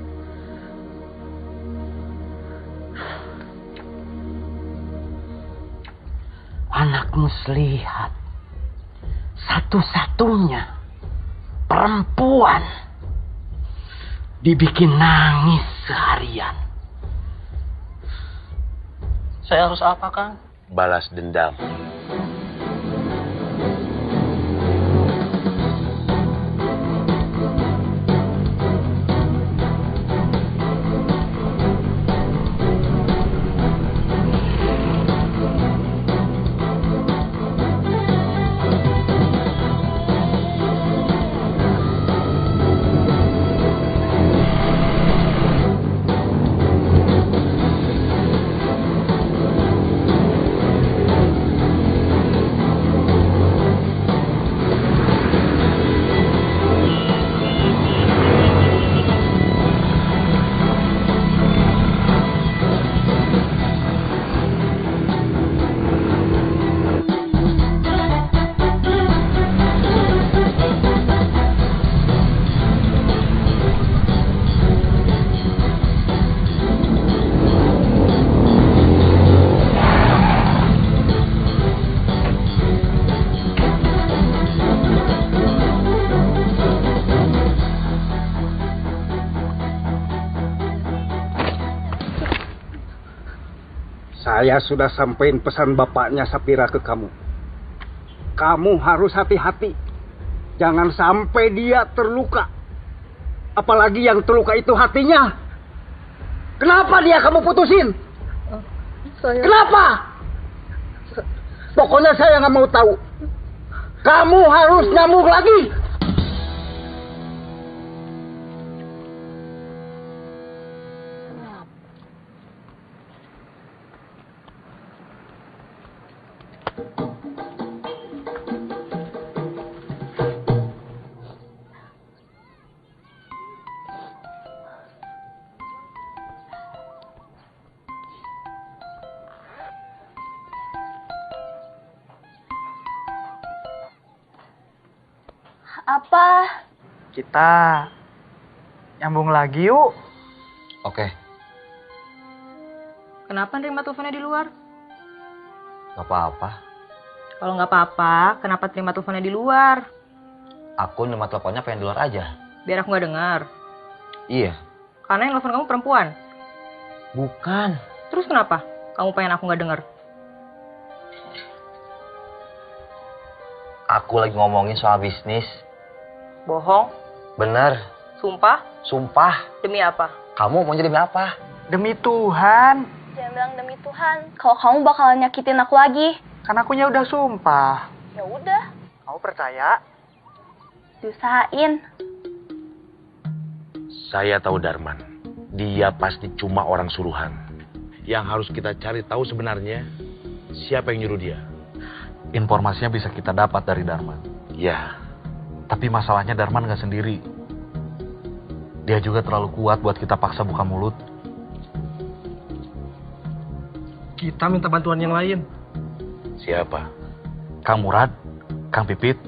Anak muslihat, satu-satunya perempuan, dibikin nangis seharian. Saya harus apa, Kang? Balas dendam. Saya sudah sampaikan pesan bapaknya Sapira ke kamu. Kamu harus hati-hati. Jangan sampai dia terluka. Apalagi yang terluka itu hatinya. Kenapa dia kamu putusin? Kenapa? Pokoknya saya nggak mau tahu. Kamu harus nyambung lagi. Apa? Kita nyambung lagi yuk. Oke, Kenapa nerima teleponnya di luar? gak apa-apa. Kalau nggak apa-apa, kenapa terima teleponnya di luar? Aku nerima teleponnya pengen di luar aja. Biar aku nggak dengar. Iya. Karena yang telepon kamu perempuan. Bukan. Terus kenapa? Kamu pengen aku nggak dengar? Aku lagi ngomongin soal bisnis. Bohong? Bener. Sumpah? Sumpah. Demi apa? Kamu mau jadi apa? Demi Tuhan. Jangan bilang demi Tuhan. Kalau kamu bakalan nyakitin aku lagi. Kan akunya udah sumpah. Ya udah, Kamu percaya? diusahain. Saya tahu Darman. Dia pasti cuma orang suruhan. Yang harus kita cari tahu sebenarnya siapa yang nyuruh dia. Informasinya bisa kita dapat dari Darman. Ya. Tapi masalahnya Darman nggak sendiri. Dia juga terlalu kuat buat kita paksa buka mulut. Kita minta bantuan yang lain. Siapa? Kang Murad, Kang Pipit,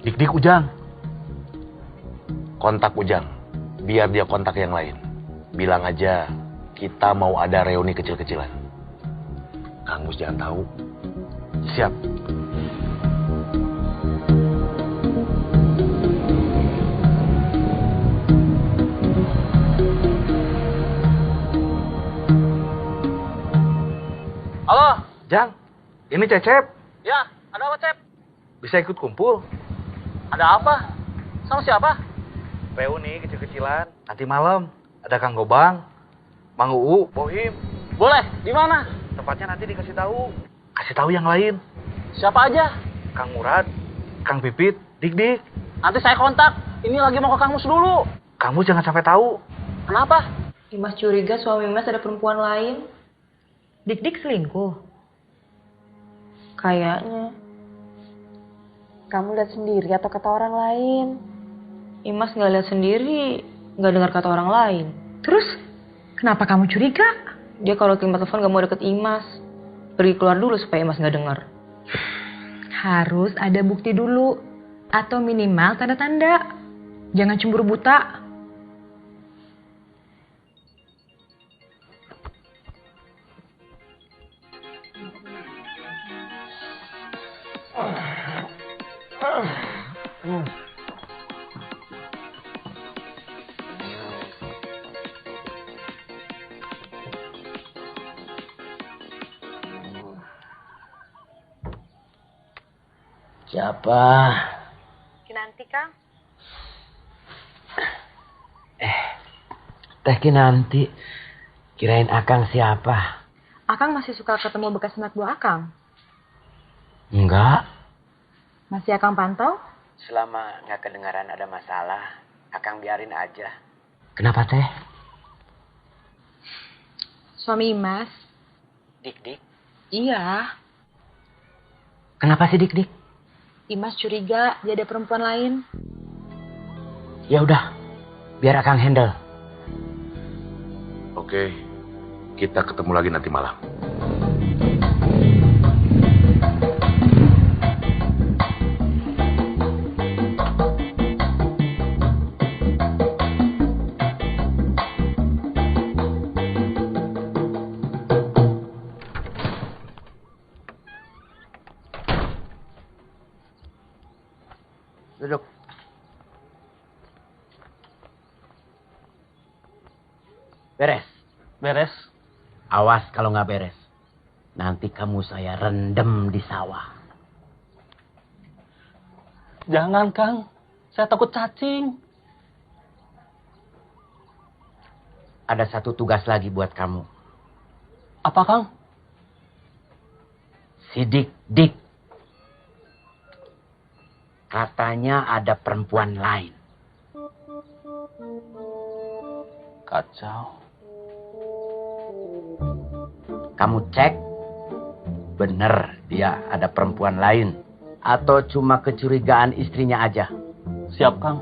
Dik-Dik Ujang. Kontak Ujang. Biar dia kontak yang lain. Bilang aja kita mau ada reuni kecil-kecilan. Kang Mus jangan tahu. Siap. Halo? Jang, ini Cecep. Ya, ada apa, Cep? Bisa ikut kumpul? Ada apa? Sama siapa? Reuni kecil-kecilan. Nanti malam ada Kang Gobang, Mang Uu, Bohim. Boleh, di mana? Tempatnya nanti dikasih tahu. Kasih tahu yang lain. Siapa aja? Kang Murad, Kang Pipit, Dik-Dik. Nanti saya kontak. Ini lagi mau ke Kang Mus dulu. Kamu jangan sampai tahu. Kenapa? Imas curiga suami Imas ada perempuan lain. Dik-Dik selingkuh. Kayaknya. Kamu lihat sendiri atau kata orang lain? Imas nggak lihat sendiri, nggak dengar kata orang lain. Terus, kenapa kamu curiga? Dia kalau terima telepon nggak mau deket Imas. Pergi keluar dulu supaya Imas nggak dengar. Harus ada bukti dulu. Atau minimal tanda-tanda. Jangan cemburu buta. Siapa? Kinanti, Kang. Teh Kinanti. Kirain Akang siapa? Akang masih suka ketemu bekas anak buah Akang? Enggak. Masih Akang pantau? Selama nggak kedengaran ada masalah, Akang biarin aja. Kenapa teh? Suami Imas. Dik-dik. Iya. Kenapa sih Dik-Dik? Imas curiga dia ada perempuan lain. Ya udah, biar Akang handle. Oke, kita ketemu lagi nanti malam. Duduk. Beres. Beres. Awas kalau nggak beres. Nanti kamu saya rendam di sawah. Jangan, Kang. Saya takut cacing. Ada satu tugas lagi buat kamu. Apa, Kang? Sidik dik. Katanya ada perempuan lain. Kacau. Kamu cek, bener dia ada perempuan lain. Atau cuma kecurigaan istrinya aja. Siap, Kang.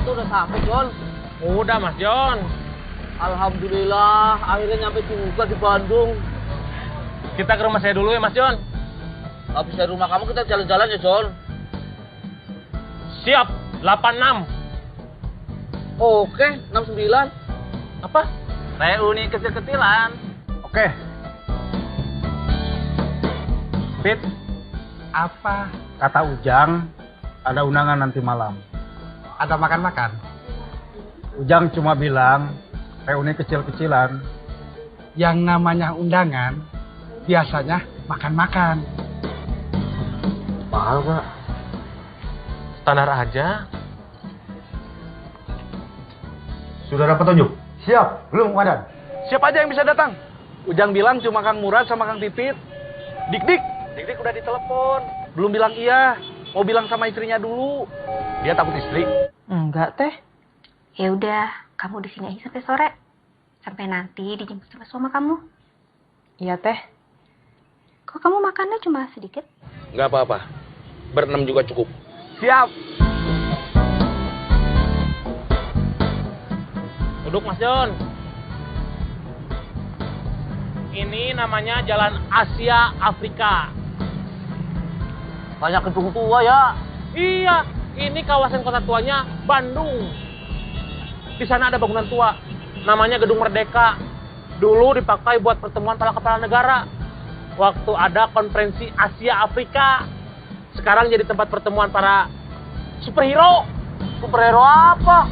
Itu udah sampai, John. Udah, Mas John. Alhamdulillah, akhirnya nyampe juga di Bandung. Kita ke rumah saya dulu ya, Mas John. Habis dari rumah kamu kita jalan-jalan ya, John. Siap, 86. Oke, 69. Apa? Reuni kecil-kecilan. Oke. Pit, apa kata Ujang ada undangan nanti malam? Ada makan-makan? Ujang cuma bilang reuni kecil-kecilan. Yang namanya undangan biasanya makan-makan. Mahal gak? Standar aja. Sudah dapat tunjuk? Siap, belum Wadan? Siapa aja yang bisa datang? Ujang bilang cuma Kang Murad sama Kang Pipit. Dik-dik. Dik-dik udah ditelepon. Belum bilang iya. Mau bilang sama istrinya dulu. Dia takut istri. Enggak, Teh. Ya udah, kamu di sini aja sampai sore. Sampai nanti dijemput sama suami kamu. Iya, Teh. Kok kamu makannya cuma sedikit? Nggak apa-apa. Berenam juga cukup. Siap. Duduk, Mas John. Ini namanya Jalan Asia Afrika. Banyak gedung tua ya. Iya, ini kawasan kota tuanya Bandung. Di sana ada bangunan tua, namanya Gedung Merdeka. Dulu dipakai buat pertemuan para kepala negara. Waktu ada konferensi Asia Afrika. Sekarang jadi tempat pertemuan para superhero. Superhero apa?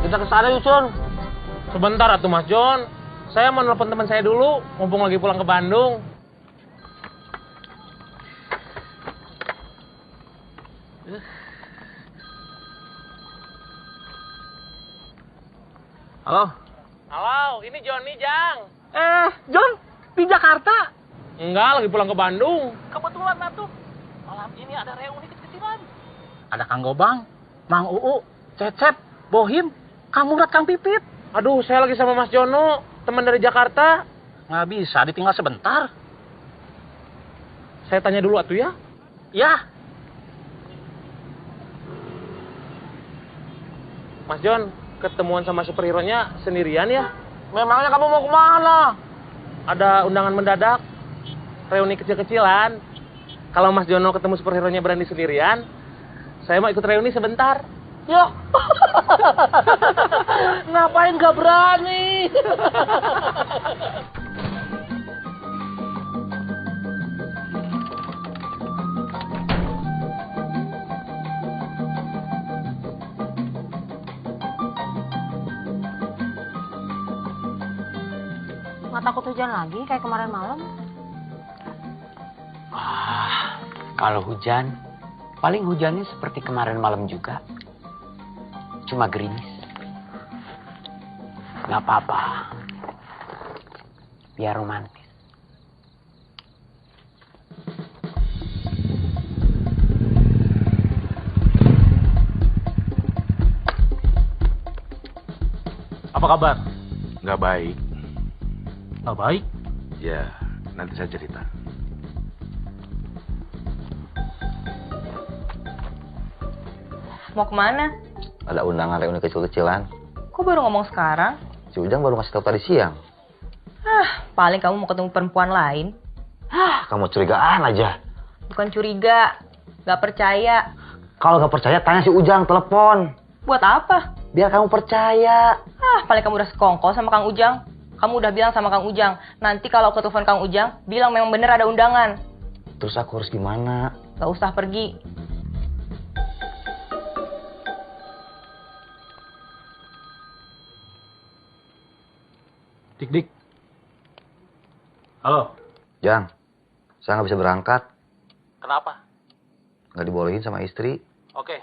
Kita ke sana yuk, John. Sebentar atuh, Mas John. Saya mau nelfon teman saya dulu, mumpung lagi pulang ke Bandung. Halo. Halo, ini Johnny, Jang. John, di Jakarta? Enggak, lagi pulang ke Bandung. Kebetulan atuh. Malam ini ada reuni kecil-kecilan. Ada Kang Gobang, Mang Uu, Cecep, Bohim, Kang Murad, Kang Pipit. Aduh, saya lagi sama Mas Jono, teman dari Jakarta. Nggak bisa, ditinggal sebentar. Saya tanya dulu atuh ya. Ya. Mas John, ketemuan sama superhero-nya sendirian ya? Memangnya kamu mau kemana? Ada undangan mendadak, reuni kecil-kecilan. Kalau Mas Jono ketemu superhero-nya berani sendirian, saya mau ikut reuni sebentar. Ya. Ngapain gak berani? Nggak takut hujan lagi kayak kemarin malam? Kalau hujan, paling hujannya seperti kemarin malam juga. Cuma gerimis. Nggak apa-apa. Biar romantis. Apa kabar? Nggak baik. Nggak baik? Ya, nanti saya cerita. Mau kemana? Ada undangan reuni kecil-kecilan. Kok baru ngomong sekarang? Si Ujang baru ngasih tahu tadi siang. Paling kamu mau ketemu perempuan lain. Kamu curigaan aja. Bukan curiga, gak percaya. Kalau nggak percaya, tanya si Ujang, telepon. Buat apa? Biar kamu percaya. Paling kamu udah sekongkol sama Kang Ujang. Kamu udah bilang sama Kang Ujang, nanti kalau ke telepon Kang Ujang, bilang memang bener ada undangan. Terus aku harus gimana? Gak usah pergi. Dik. Halo. Jang, saya nggak bisa berangkat. Kenapa? Nggak dibolehin sama istri. Oke.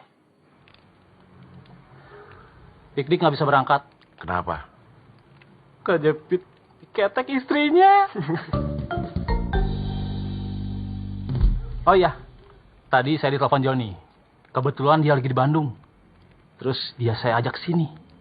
Dik nggak bisa berangkat. Kenapa? Kejepit ketek istrinya. Oh iya, tadi saya ditelepon Joni. Kebetulan dia lagi di Bandung. Terus dia saya ajak sini.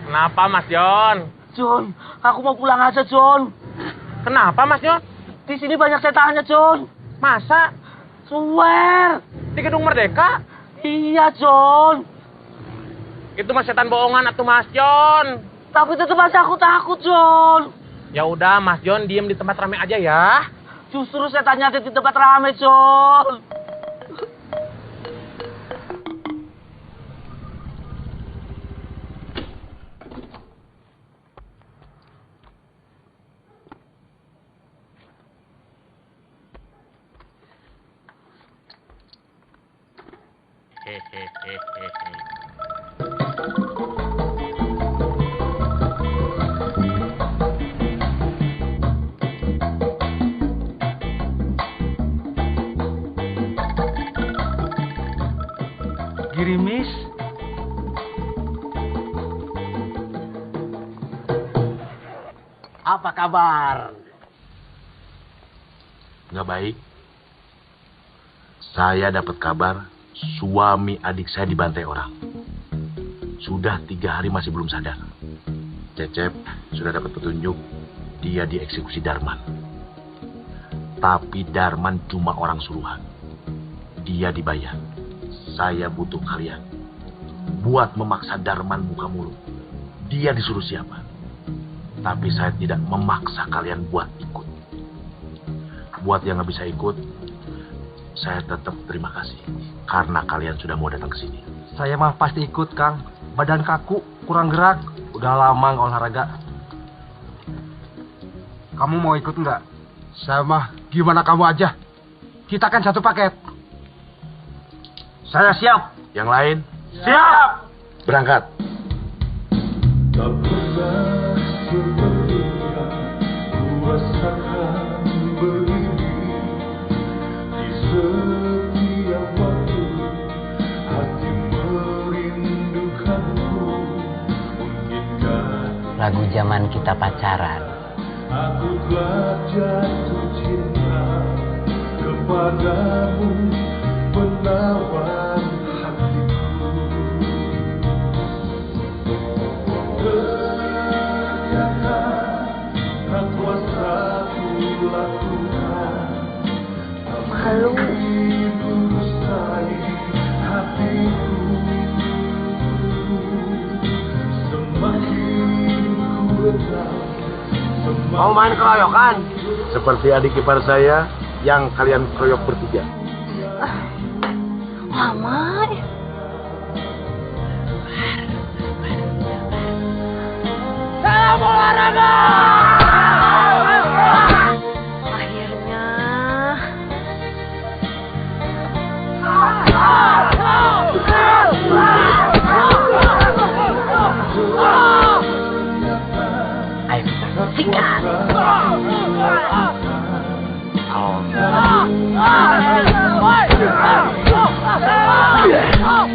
Kenapa Mas Jon? Jon, aku mau pulang aja Jon. Kenapa Mas Jon? Di sini banyak setannya Jon. Masa? Swear. Di Gedung Merdeka? Iya Jon. Itu mah setan bohongan atuh Mas Jon. Tapi tetap aja aku takut Jon. Ya udah Mas Jon diem di tempat rame aja ya. Justru setannya ada di tempat rame Jon. Girimis. Apa kabar? Nggak baik. Saya dapat kabar suami adik saya dibantai orang. Sudah 3 hari masih belum sadar. Cecep sudah dapat petunjuk dia dieksekusi Darman. Tapi Darman cuma orang suruhan. Dia dibayar. Saya butuh kalian buat memaksa Darman buka mulut. Dia disuruh siapa? Tapi saya tidak memaksa kalian buat ikut. Buat yang nggak bisa ikut, saya tetap terima kasih karena kalian sudah mau datang ke sini. Saya mah pasti ikut Kang. Badan kaku, kurang gerak. Udah lama nggak olahraga. Kamu mau ikut nggak? Saya mah gimana kamu aja. Kita kan satu paket. Saya siap. Yang lain? Siap. Berangkat. Lagu zaman kita pacaran. Aku telah jatuh cinta kepadamu, menawan hatiku. Ternyata tak kuasa ku lakukan. Malu merusai hatiku. Semakin ku redam. Mau main keroyokan? Seperti adik ipar saya yang kalian keroyok bertiga. Lama ya. Salam olahraga. Akhirnya. Ayo kita sikat. Oh.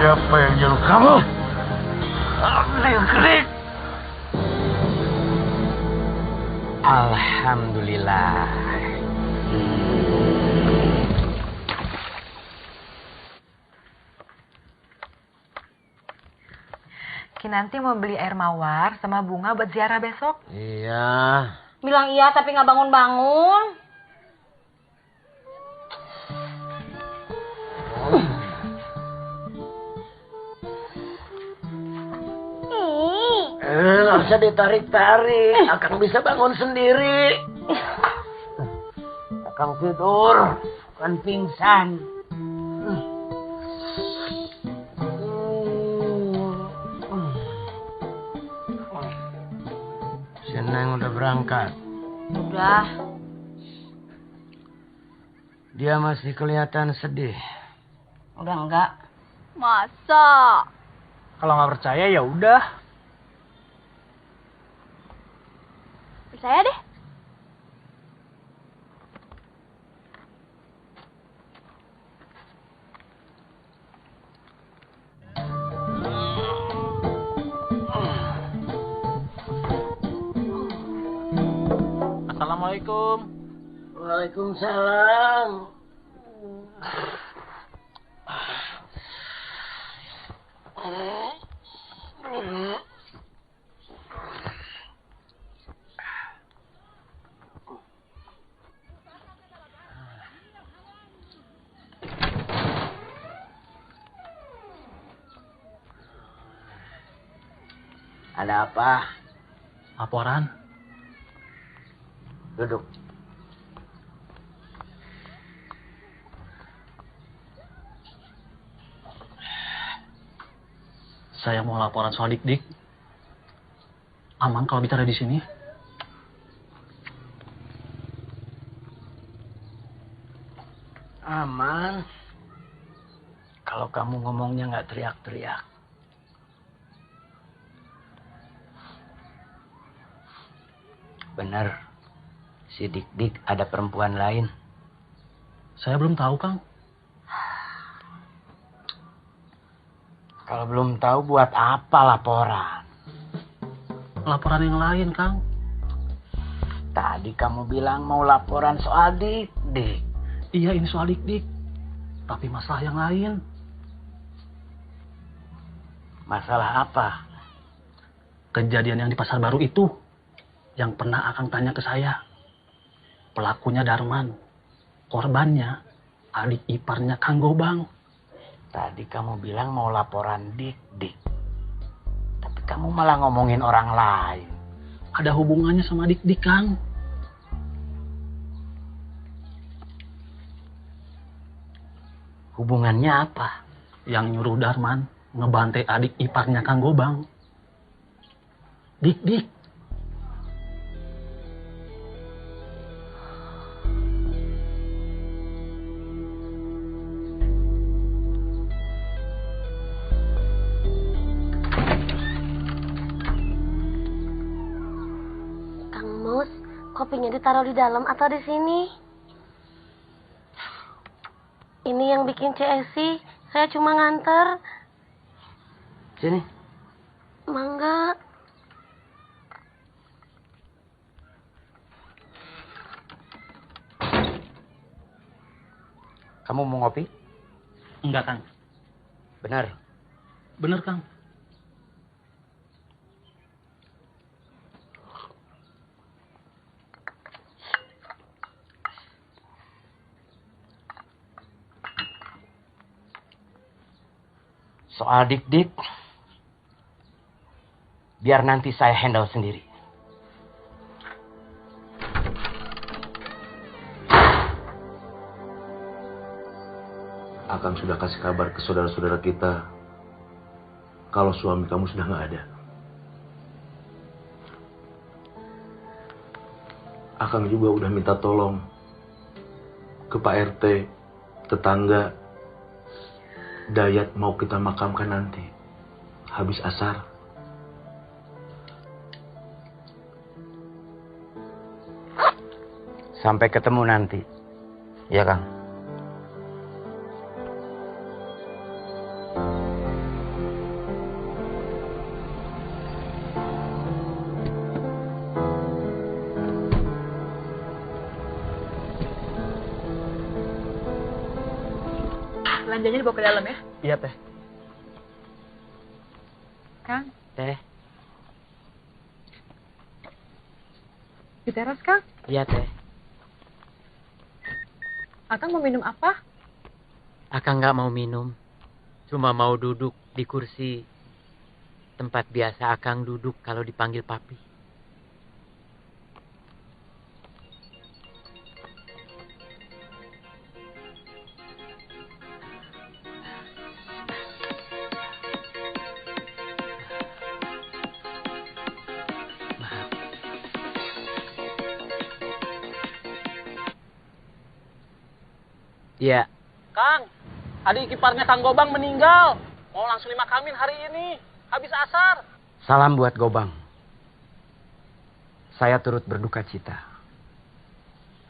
Siapa yang nyuruh kamu? Krik. Alhamdulillah. Kinanti mau beli air mawar sama bunga buat ziarah besok. Iya. Bilang iya tapi nggak bangun-bangun. Nggak usah ditarik-tarik. Akang bisa bangun sendiri. Akang tidur, bukan pingsan. Si Neng udah berangkat. Udah. Dia masih kelihatan sedih. Udah enggak. Masa? Kalau nggak percaya ya udah. Percaya deh. Assalamualaikum. Waalaikumsalam. Ada apa? Laporan. Duduk. Saya mau laporan soal Dik-Dik. Aman kalau bicara di sini? Aman. Kalau kamu ngomongnya nggak teriak-teriak. Benar. Si Dik-Dik ada perempuan lain. Saya belum tahu, Kang. Kalau belum tahu buat apa laporan? Laporan yang lain, Kang. Tadi kamu bilang mau laporan soal Dik-Dik. Iya, ini soal Dik-Dik. Tapi masalah yang lain. Masalah apa? Kejadian yang di Pasar Baru itu. Yang pernah Akang tanya ke saya. Pelakunya Darman. Korbannya adik iparnya Kang Gobang. Tadi kamu bilang mau laporan Dik-Dik. Tapi kamu malah ngomongin orang lain. Ada hubungannya sama Dik-Dik, Kang. Hubungannya apa? Yang nyuruh Darman ngebantai adik iparnya Kang Gobang. Dik-Dik. Kopinya ditaruh di dalam atau di sini? Ini yang bikin CSI, saya cuma nganter. Sini. Mangga. Kamu mau ngopi? Enggak, Kang. Benar. Benar, Kang. Soal Dik-Dik, biar nanti saya handle sendiri. Akang sudah kasih kabar ke saudara-saudara kita kalau suami kamu sudah nggak ada. Akang juga udah minta tolong ke Pak RT, tetangga. Dayat mau kita makamkan nanti, habis asar. Sampai ketemu nanti. Ya, Kang. belanjanya dibawa ke dalam ya. Iya, Teh. Kang, Teh. di teras, Kang. Iya, Teh. Akang mau minum apa? Akang nggak mau minum. Cuma mau duduk di kursi tempat biasa Akang duduk kalau dipanggil papi. Iya. Kang, adik iparnya Kang Gobang meninggal. Mau langsung dimakamin hari ini. Habis asar. Salam buat Gobang. Saya turut berduka cita.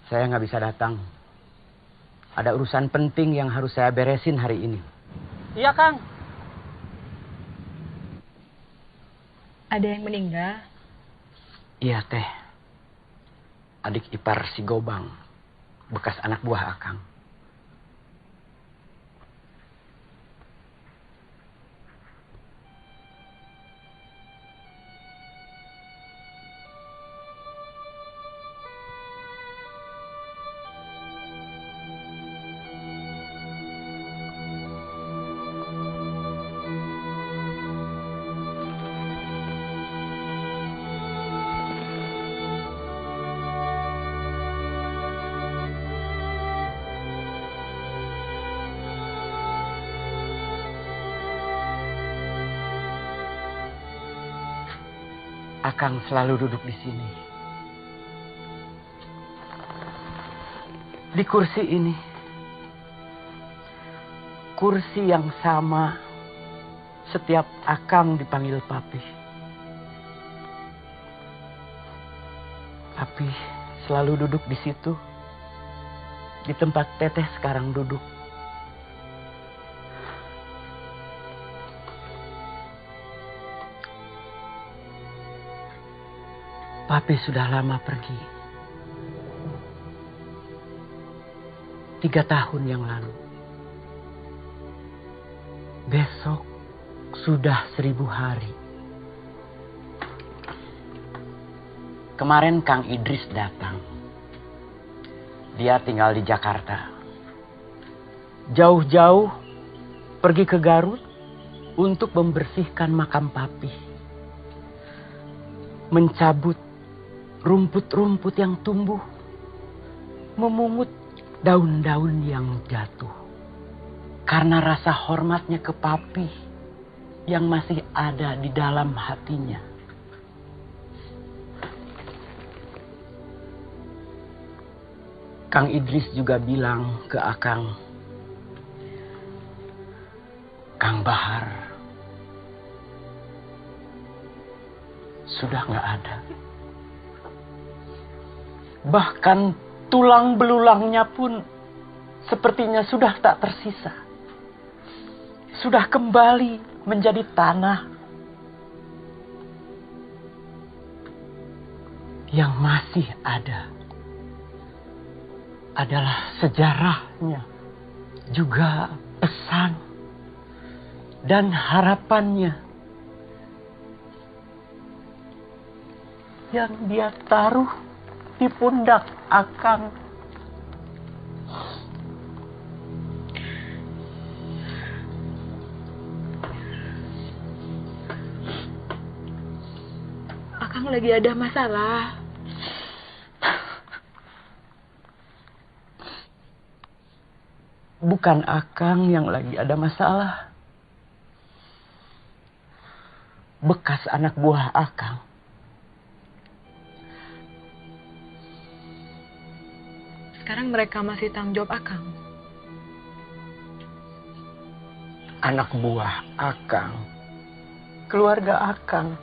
Saya nggak bisa datang. Ada urusan penting yang harus saya beresin hari ini. Iya, Kang. Ada yang meninggal? Iya, Teh. Adik ipar si Gobang. Bekas anak buah Akang. Akang selalu duduk di sini. Di kursi ini. Kursi yang sama setiap Akang dipanggil papi. Papi selalu duduk di situ. Di tempat Teteh sekarang duduk. Papi sudah lama pergi. 3 tahun yang lalu. Besok sudah 1000 hari. Kemarin Kang Idris datang. Dia tinggal di Jakarta. Jauh-jauh pergi ke Garut untuk membersihkan makam papi. Mencabut rumput-rumput yang tumbuh, memungut daun-daun yang jatuh. Karena rasa hormatnya ke papi yang masih ada di dalam hatinya. Kang Idris juga bilang ke Akang, Kang Bahar sudah nggak ada. Bahkan tulang belulangnya pun sepertinya sudah tak tersisa. Sudah kembali menjadi tanah. Yang masih ada adalah sejarahnya, juga pesan dan harapannya yang dia taruh di pundak Akang. Akang lagi ada masalah. Bukan Akang yang lagi ada masalah. Bekas anak buah Akang. Sekarang mereka masih tanggung jawab Akang. Anak buah Akang, keluarga Akang,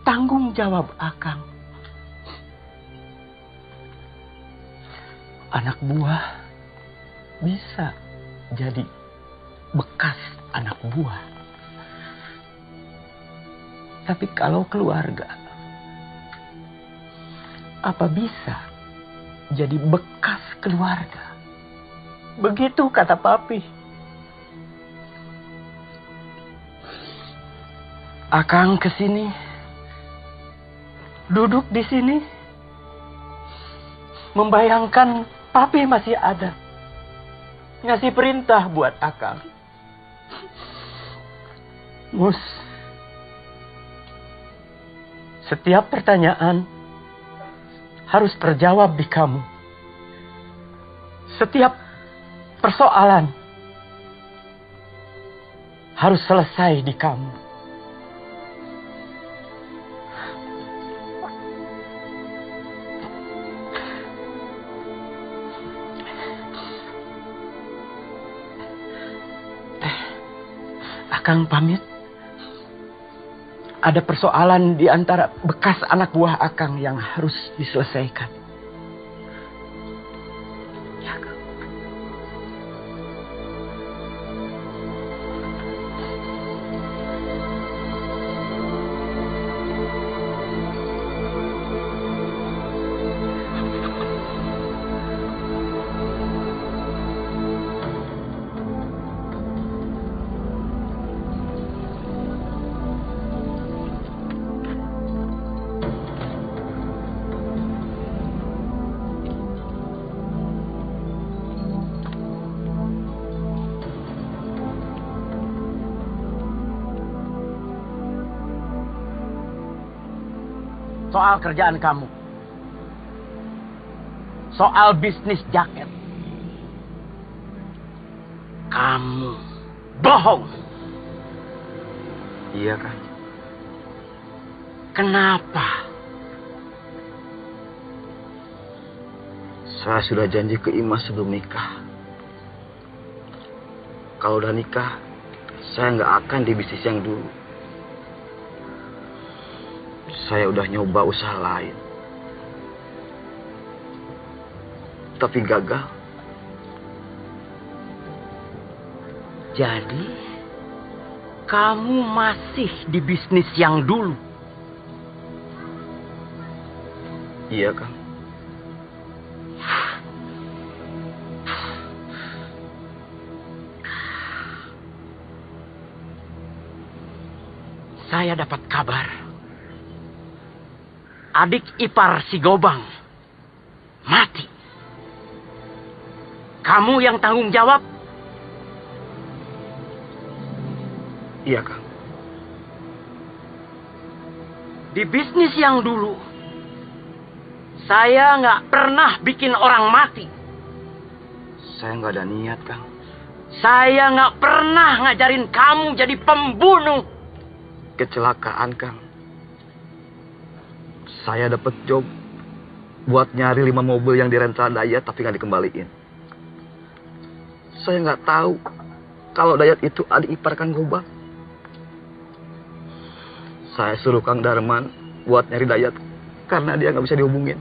tanggung jawab Akang. Anak buah bisa jadi bekas anak buah. Tapi kalau keluarga, apa bisa jadi bekas keluarga? Begitu kata papi. Akang kesini, duduk di sini, membayangkan papi masih ada, ngasih perintah buat akang. Mus, setiap pertanyaan harus terjawab di kamu. Setiap persoalan harus selesai di kamu. Akang pamit. Ada persoalan di antara bekas anak buah Akang yang harus diselesaikan. Ya, Kang. Soal kerjaan kamu. Soal bisnis jaket. Kamu bohong. Iya, Kang. Kenapa? Saya sudah janji ke Imas sebelum nikah. Kalau udah nikah, saya nggak akan di bisnis yang dulu. Saya udah nyoba usaha lain. Tapi gagal. Jadi, kamu masih di bisnis yang dulu? Iya, Kang. Saya dapat kabar. Adik ipar si Gobang mati. Kamu yang tanggung jawab? Iya, Kang. Di bisnis yang dulu, saya nggak pernah bikin orang mati. Saya nggak ada niat, Kang. Saya nggak pernah ngajarin kamu jadi pembunuh. Kecelakaan, Kang. Saya dapat job buat nyari 5 mobil yang dirental Dayat tapi nggak dikembaliin. Saya nggak tahu kalau Dayat itu adik ipar Kang Gobang. Saya suruh Kang Darman buat nyari Dayat karena dia nggak bisa dihubungin.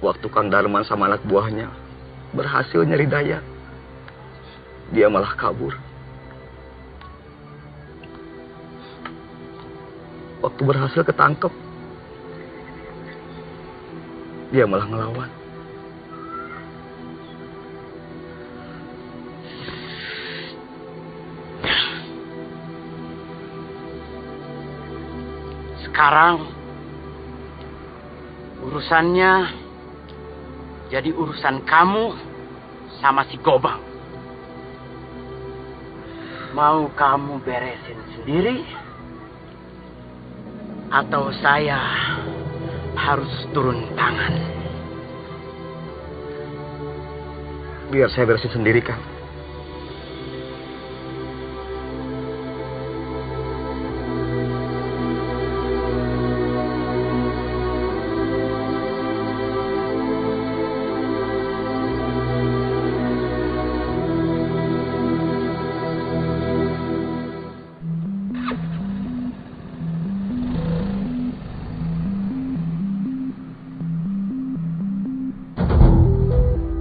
Waktu Kang Darman sama anak buahnya berhasil nyari Dayat, dia malah kabur. Waktu berhasil ketangkep, dia malah ngelawan. Sekarang urusannya jadi urusan kamu sama si Gobang. Mau kamu beresin sendiri? Atau saya harus turun tangan? Biar saya beresin sendiri, Kang.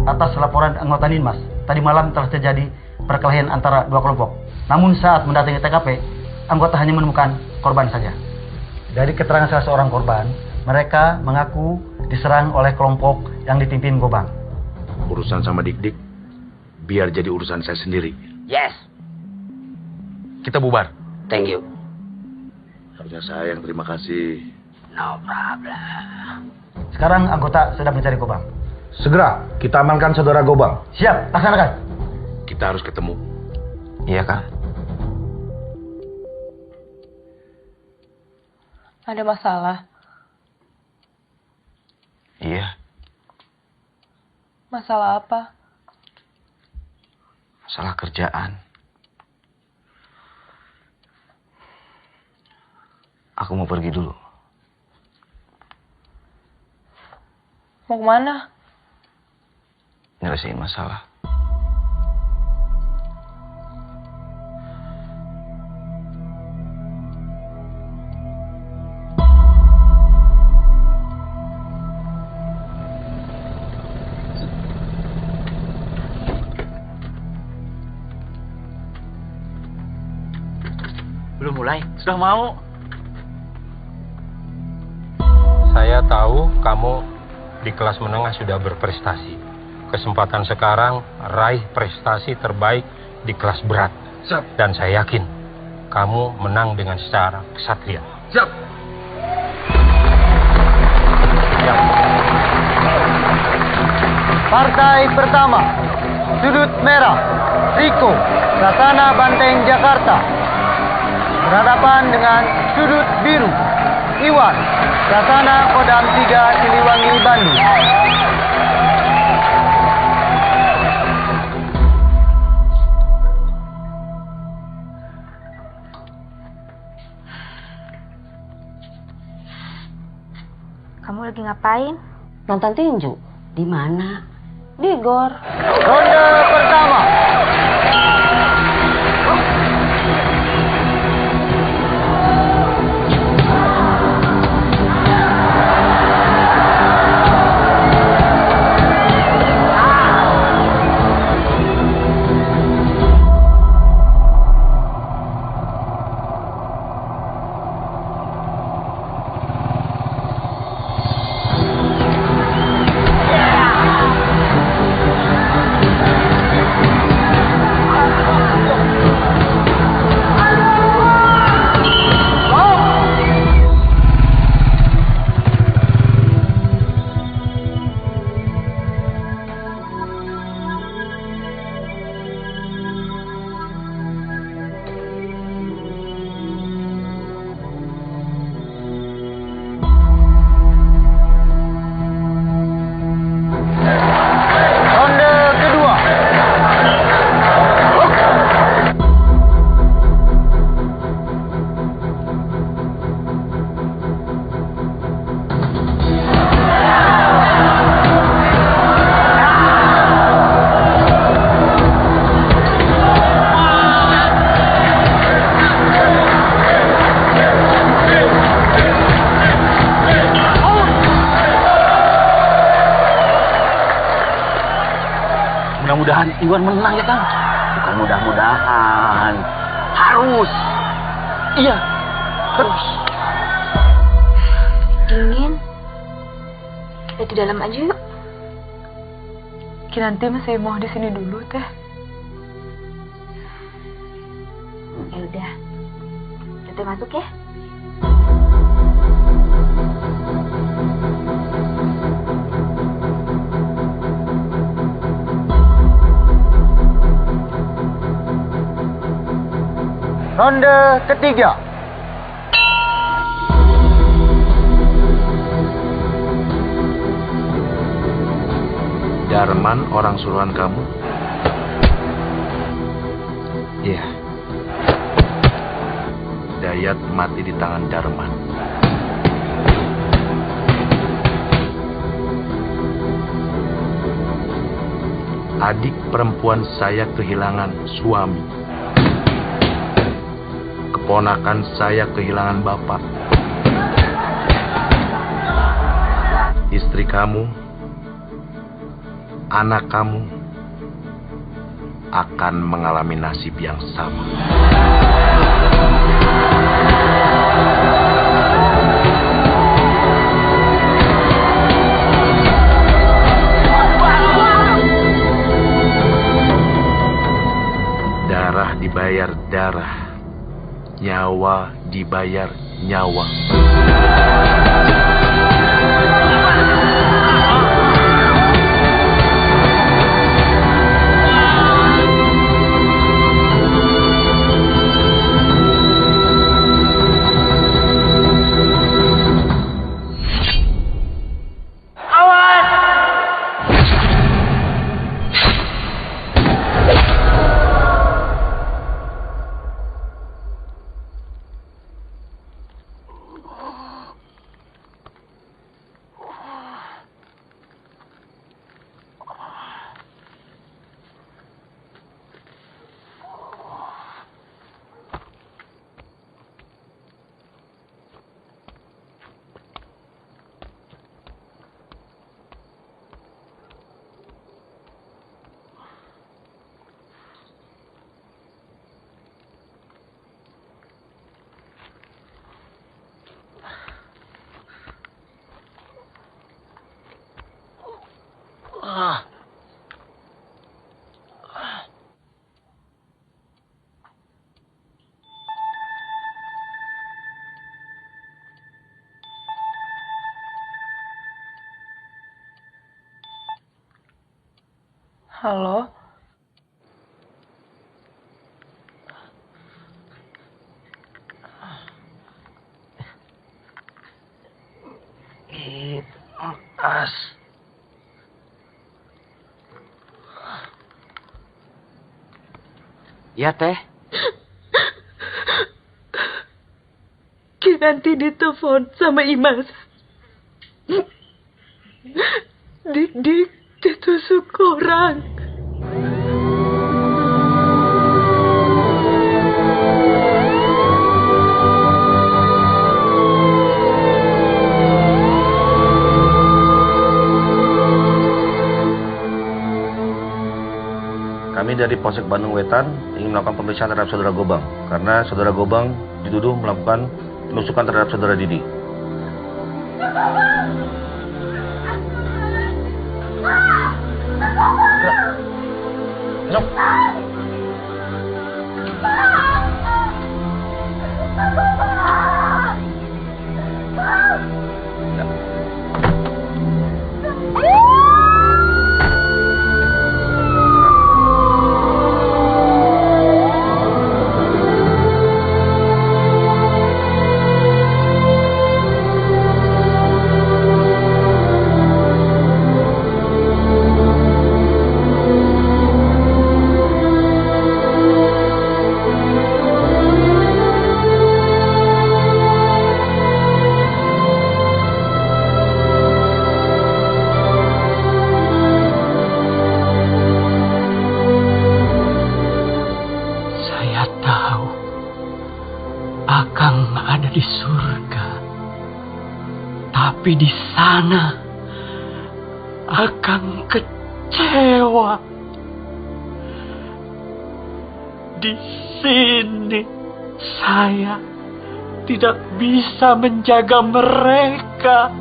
Atas laporan anggota Ninmas, tadi malam telah terjadi perkelahian antara dua kelompok. Namun saat mendatangi TKP, anggota hanya menemukan korban saja. Dari keterangan salah seorang korban, mereka mengaku diserang oleh kelompok yang dipimpin Gobang. Urusan sama Dik-Dik, biar jadi urusan saya sendiri. Yes. kita bubar. Thank you. Harusnya saya yang terima kasih. No problem. Sekarang anggota sedang mencari Gobang. Segera kita amankan saudara Gobang. Siap, laksanakan. Kita harus ketemu. Iya, Kang. Ada masalah? Iya, Masalah apa? masalah kerjaan. Aku mau pergi dulu. Mau kemana? Nyelesain masalah. Belum mulai, sudah mau. Saya tahu kamu di kelas menengah sudah berprestasi. Kesempatan sekarang raih prestasi terbaik di kelas berat. Siap. Dan saya yakin kamu menang dengan secara kesatria. Siap. Partai pertama, sudut merah, Riko, Rasana Banteng Jakarta. Berhadapan dengan sudut biru, Iwan, Rasana Kodam 3 Siliwangi, Bandung. Kamu lagi ngapain? Nonton tinju. Di mana? Di gor. Ronde pertama. Mudah-mudahan Iwan menang ya, Kang. Bukan mudah-mudahan. Harus. Iya, harus. Dingin. Kita di dalam aja yuk. Kinanti masih mau di sini dulu, Teh. Ya udah. Kita masuk ya. Ronde ketiga. Darman orang suruhan kamu? Iya. Dayat mati di tangan Darman. Adik perempuan saya kehilangan suami. Keponakan saya kehilangan bapak. Istri kamu, anak kamu akan mengalami nasib yang sama. Darah dibayar darah. nyawa dibayar nyawa. Halo? As. Ya, Teh. Kinanti ditelepon sama Imas. Dik ditusuk orang. Kami dari Polsek Bandung Wetan ingin melakukan pemeriksaan terhadap saudara Gobang karena saudara Gobang dituduh melakukan penusukan terhadap saudara Didi. Di surga, tapi di sana Akang kecewa. Di sini saya tidak bisa menjaga mereka.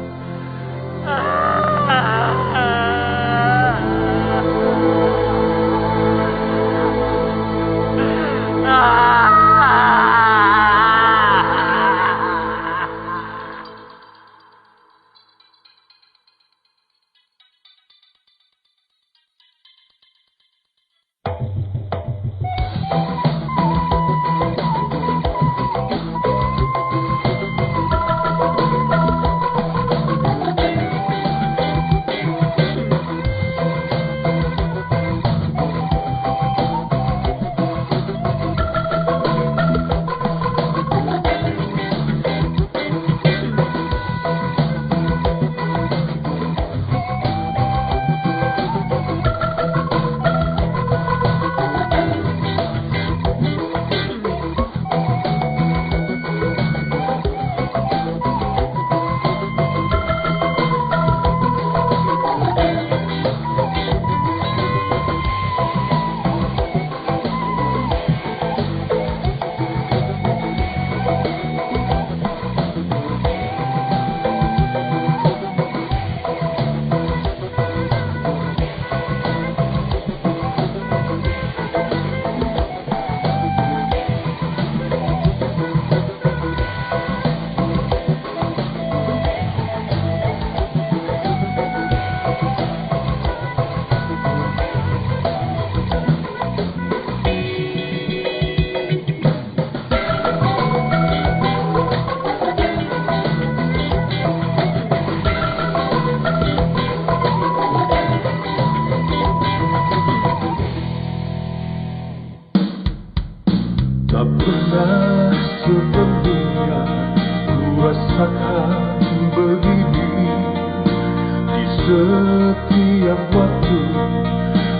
setiap waktu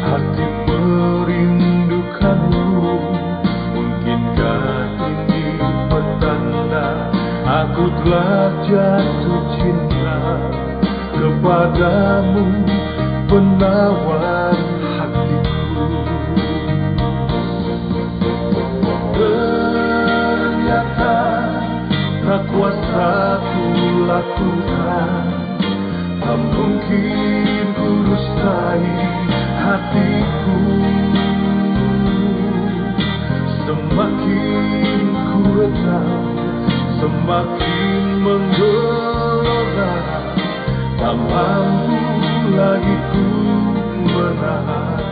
hati merindukanmu. Mungkinkah ini petanda aku telah jatuh cinta kepadamu, penawar hatiku. Ternyata tak kuasa ku lakukan, tak mungkin ku rustai hatiku. Semakin ku redam, semakin menggelora, tak mampu lagi ku menahan.